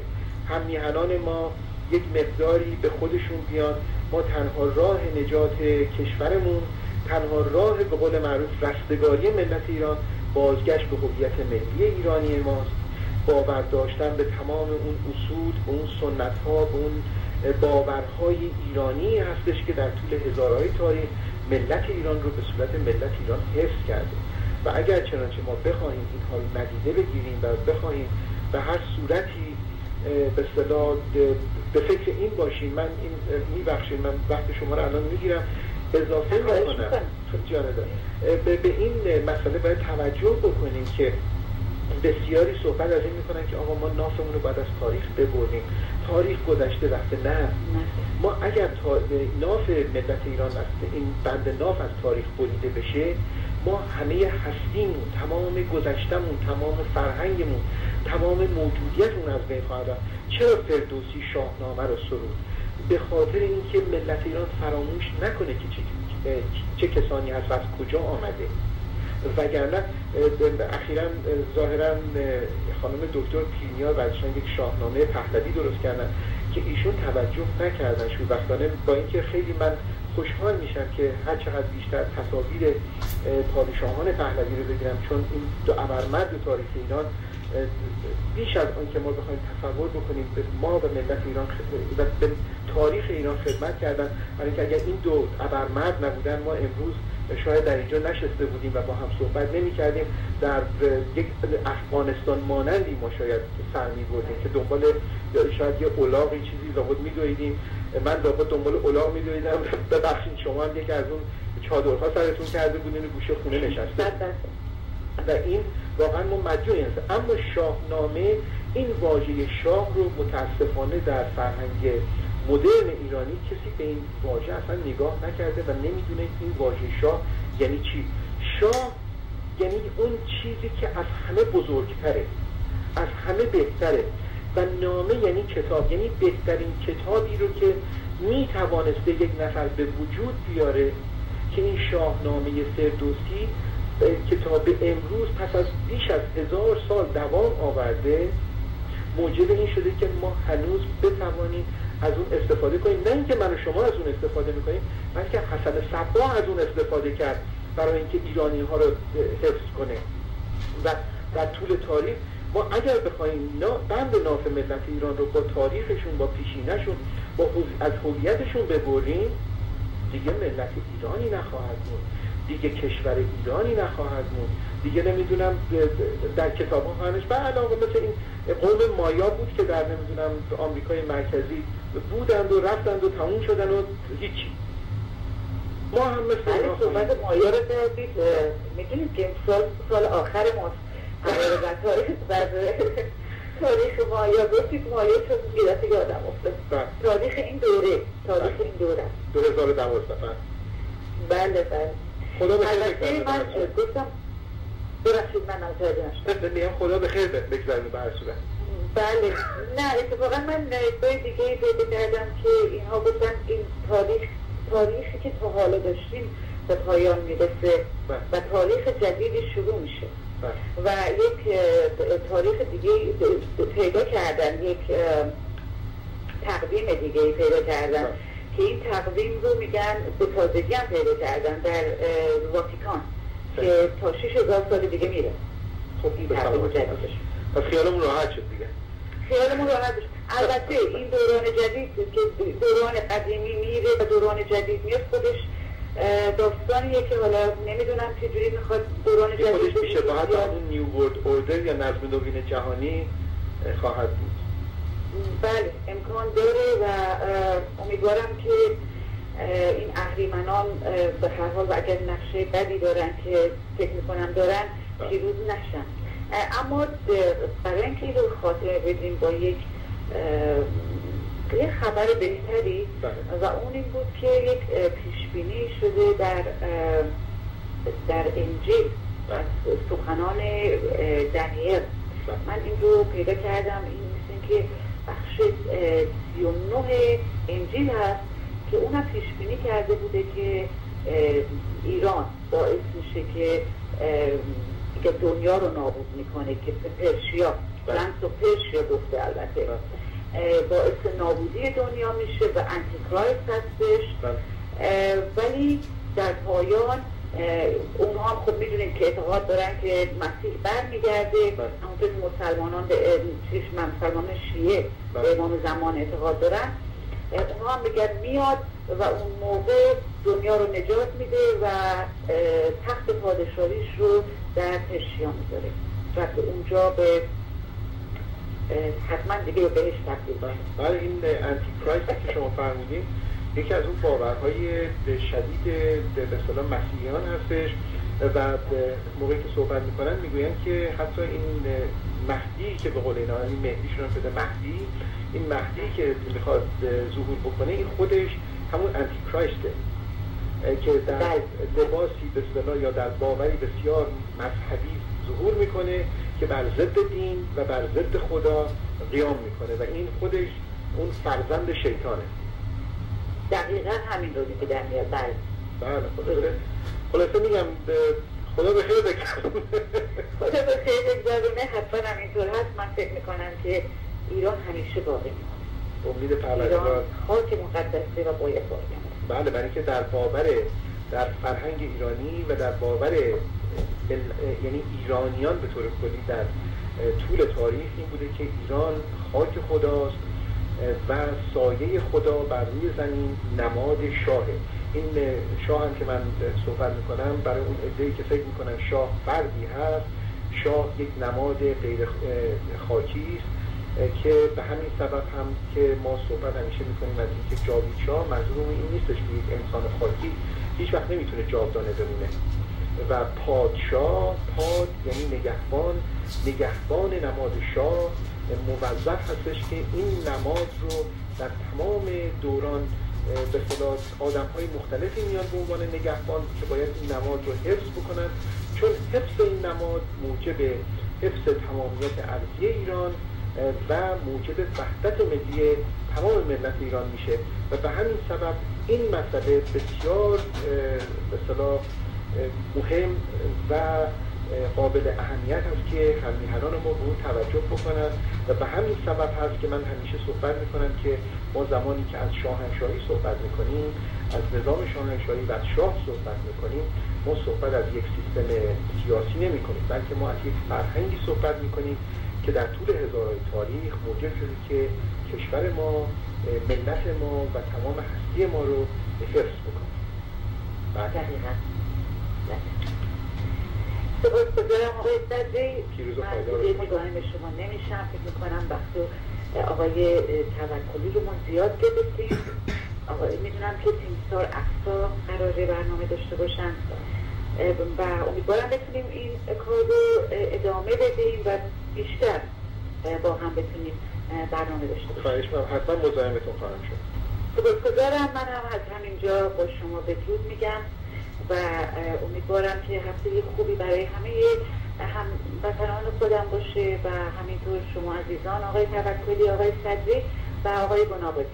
هم میهنان ما یک مقداری به خودشون بیان. ما تنها راه نجات کشورمون، تنها راه به قول معروف رستگاری ملت ایران، بازگشت به هویت ملی ایرانی ماست، باور داشتن به تمام اون اصول، به اون سنت‌ها، به اون باورهای ایرانی هستش که در طول هزارهای تاریخ ملت ایران رو به صورت ملت ایران حفظ کرده. و اگر چنانچه ما بخواهیم اینها رو ندیده بگیریم و بخواهیم به هر صورتی به اصطلاح به فکر این باشیم، من این میبخشید من وقت شما رو الان میگیرم، اضافه میکنم به این مسئله باید توجه بکنیم که بسیاری صحبت از این میکنن که آقا ما نافمون رو باید از تاریخ ببریم، تاریخ گذشته رفته. نه، ما اگر ناف ملت ایران این بند ناف از تاریخ بریده بشه، ما همه هستیمون، تمام گذشتمون، تمام فرهنگمون، تمام موجودیتمون از بین خواهد رفت. چرا فردوسی شاهنامه رو سرود؟ به خاطر اینکه ملت ایران فراموش نکنه که چه کسانی هست و از کجا آمده. وگرنه اخیراً ظاهراً خانم دکتر پیرنیار برشان یک شاهنامه پهلوی درست کردن که ایشون توجه نکردن شوربختانه، با اینکه خیلی من خوشحال میشم که هر چقدر بیشتر تصاویر پادشاهان پهلوی رو بگیرم، چون این دو ابرمرد تاریخ ایران بیش از آن که ما بخوایم تصور بکنیم ما به ملت ایران و به تاریخ ایران خدمت کردن. برای اینکه اگر این دو ابرمرد نبودن ما امروز شاید در اینجا نشسته بودیم و با هم صحبت نمی کردیم، در یک افغانستان مانندی ما شاید سر می بردیم که دنبال شاید یه الاغی چیزی لابد می دویدیم. من لابد دنبال الاغ می دویدم، ببخشید شما هم یکی از اون چادرها سرتون کرده بودین و گوشه خونه نشسته و این واقعا ما مدیونی هست. اما شاهنامه این واژه شاه رو متاسفانه در فرهنگ مدرن ایرانی کسی به این واژه اصلا نگاه نکرده و نمیدونه این واژه شاه یعنی چی. شاه یعنی اون چیزی که از همه بزرگتره، از همه بهتره، و نامه یعنی کتاب، یعنی بهترین کتابی رو که میتوانسته یک نفر به وجود بیاره که این شاهنامه فردوسی کتاب امروز پس از بیش از 1000 سال دوام آورده، موجب این شده که ما هنوز بتوانیم از اون استفاده کنیم. نه اینکه من و شما از اون استفاده میکنیم، بلکه حسن صبا از اون استفاده کرد برای اینکه ایرانی ها رو حفظ کنه. و در طول تاریخ ما اگر بخوایم بند ناف ملت ایران رو با تاریخشون، با پیشینشون، از هویتشون ببریم، دیگه ملت ایرانی نخواهد بود، دیگه کشور ایرانی نخواهد بود، دیگه نمیدونم در کتاب ها خواهنش به علاوه مثل این قوم مایا بود که در نمیدونم آمریکای مرکزی بودند و رفتند و تموم شدن و هیچی. ما هم مثل صحبت مایا رو دارید، میدونید که سال آخر ماست تاریخ مایا گفتید، مایا چون بیدت یادم افتاد تاریخ این دوره 2012. بله خدا به خیر من گفتم برسید من نمتاده نشتم میگم خدا به خیر بگذارید به هر صورت. بله نه اتفاقا من نوشتای دیگه پیدا کردم که اینها گفتن این تاریخی که تا حالا داشتیم به پایان میرسه و تاریخ جدیدی شروع میشه و یک تاریخ دیگه پیدا کردن، یک تقویم دیگه پیدا کردن که این تقویم رو میگن به تازگی هم پیدا کردن در واتیکان که تا 6000 سال دیگه میره. خب این تقویم جدیدش پس خیالمون راحت شد دیگه. خیالمون راحت شد. البته این دوران جدید که دوران قدیمی میره و دوران جدید میاد خودش داستانیه که حالا نمیدونم چجوری میخواد دوران جدید خودش میشه باید اون نیو ورلد اوردر یا نظم نوین جهانی خواهد بود. بله امکان داره و امیدوارم که این اهریمنان به هر حال و اگر نقشه بدی دارن که فکر میکنم دارن پیروز نشن. اما برای اینکه این رو خاطر بدیم با یک خبر بهتری و اون این بود که یک پیشبینی شده در انجیل سخنان دانیل. من این رو پیدا کردم، این مثل که بخش 39 انجیل هست که اونم پیشبینی کرده بوده که ایران باعث میشه که دنیا رو نابود میکنه، که پرشیا فرانس و پرشیا گفته البته باعث نابودی دنیا میشه و انتیکرایست هستش. ولی در پایان اونها هم خب میدونیم که اعتقاد دارن که مسیح برمیگرده، همونطور که مسلمانان مسلمان شیعه به امام زمان اعتقاد دارن، اونها هم میگن میاد و اون موقع دنیا رو نجات میده و تخت پادشاهیش رو در پرشیا میذاره و به اونجا به حتما دیگه به بهش تبدیل باشه. بله این انتیکرایست که شما فرمودین یکی از اون باورهای شدید به اصطلاح مسیحیان هستش و موقعی که صحبت میکنن میگوین که حتی این مهدی که به قول اینا این مهدیشون هم شده مهدی، این مهدی که میخواد ظهور بکنه این خودش همون انتیکرایسته که در لباسی به اصطلاح یا در باوری بسیار مذهبی ظهور میکنه که بر ضد دین و بر ضد خدا قیام میکنه و این خودش اون فرزند شیطانه. دقیقا همین رو که در میاد. بله خلاصه میگم خدا به خیر بگذارونه. خدا به خیر بگذارونه. حتما همینطور هست. من فکر میکنم که ایران همیشه باقی میمونه. امید پروردگار. ایران خاک مقدسه و باید باقی میمونه. بله، برای اینکه در فرهنگ ایرانی و در باور یعنی ایرانیان به طور کلی در طول تاریخ این بوده که ایران خاک خداست و سایه خدا بر روی زمین نماد شاهه. این شاه هم که من صحبت میکنم برای اون عده‌ای که فکر میکنن شاه فردی هست، شاه یک نماد غیر خاکی است که به همین سبب هم که ما صحبت همیشه میکنیم از اینکه جاوید شاه، منظورم این نیستش که یک انسان خاکی هیچ وقت نمیتونه جاودانه بمونه و پادشاه، پاد یعنی نگهبان نماد شاه موظف هستش که این نماد رو در تمام دوران به اصطلاح آدم‌های مختلفی میان به عنوان نگهبان که باید این نماد رو حفظ بکنن، چون حفظ این نماد موجب حفظ تمامیت ارضی ایران و موجب وحدت ملی تمام ملت ایران میشه و به همین سبب این مسئله بسیار به اصطلاح مهم و قابل اهمیت هست که هم‌میهنان ما به اون توجه بکنن و به همین سبب هست که من همیشه صحبت میکنم که ما زمانی که از شاهنشاهی صحبت میکنیم، از نظام شاهنشاهی و از شاه صحبت میکنیم، ما صحبت از یک سیستم سیاسی نمیکنیم، بلکه ما از یک فرهنگی صحبت میکنیم که در طول هزارهای تاریخ موجب شده که کشور ما، ملت ما و تمام هستی ما رو حفظ بکنیم. دقیقاً. سپاسگزارم آقای صدری. من دیگه نگاهی به شما نمیشم، فکر میکنم وقت آقای توکلی رو ما زیاد گرفتیم. میدونم که تیمسار افسا قراره برنامه داشته باشن و امیدوارم بتونیم این کار رو ادامه بدیم و بیشتر با هم بتونیم برنامه داشته باشیم. خواهش می‌کنم، حتما مزاحمتون خواهم شد. سپاسگزارم. من هم از همینجا با شما بدرود میگم و امیدوارم که هفته خوبی برای همه هموطنان خودم باشه و همینطور شما عزیزان، آقای توکلی، آقای صدری و آقای گنابادی.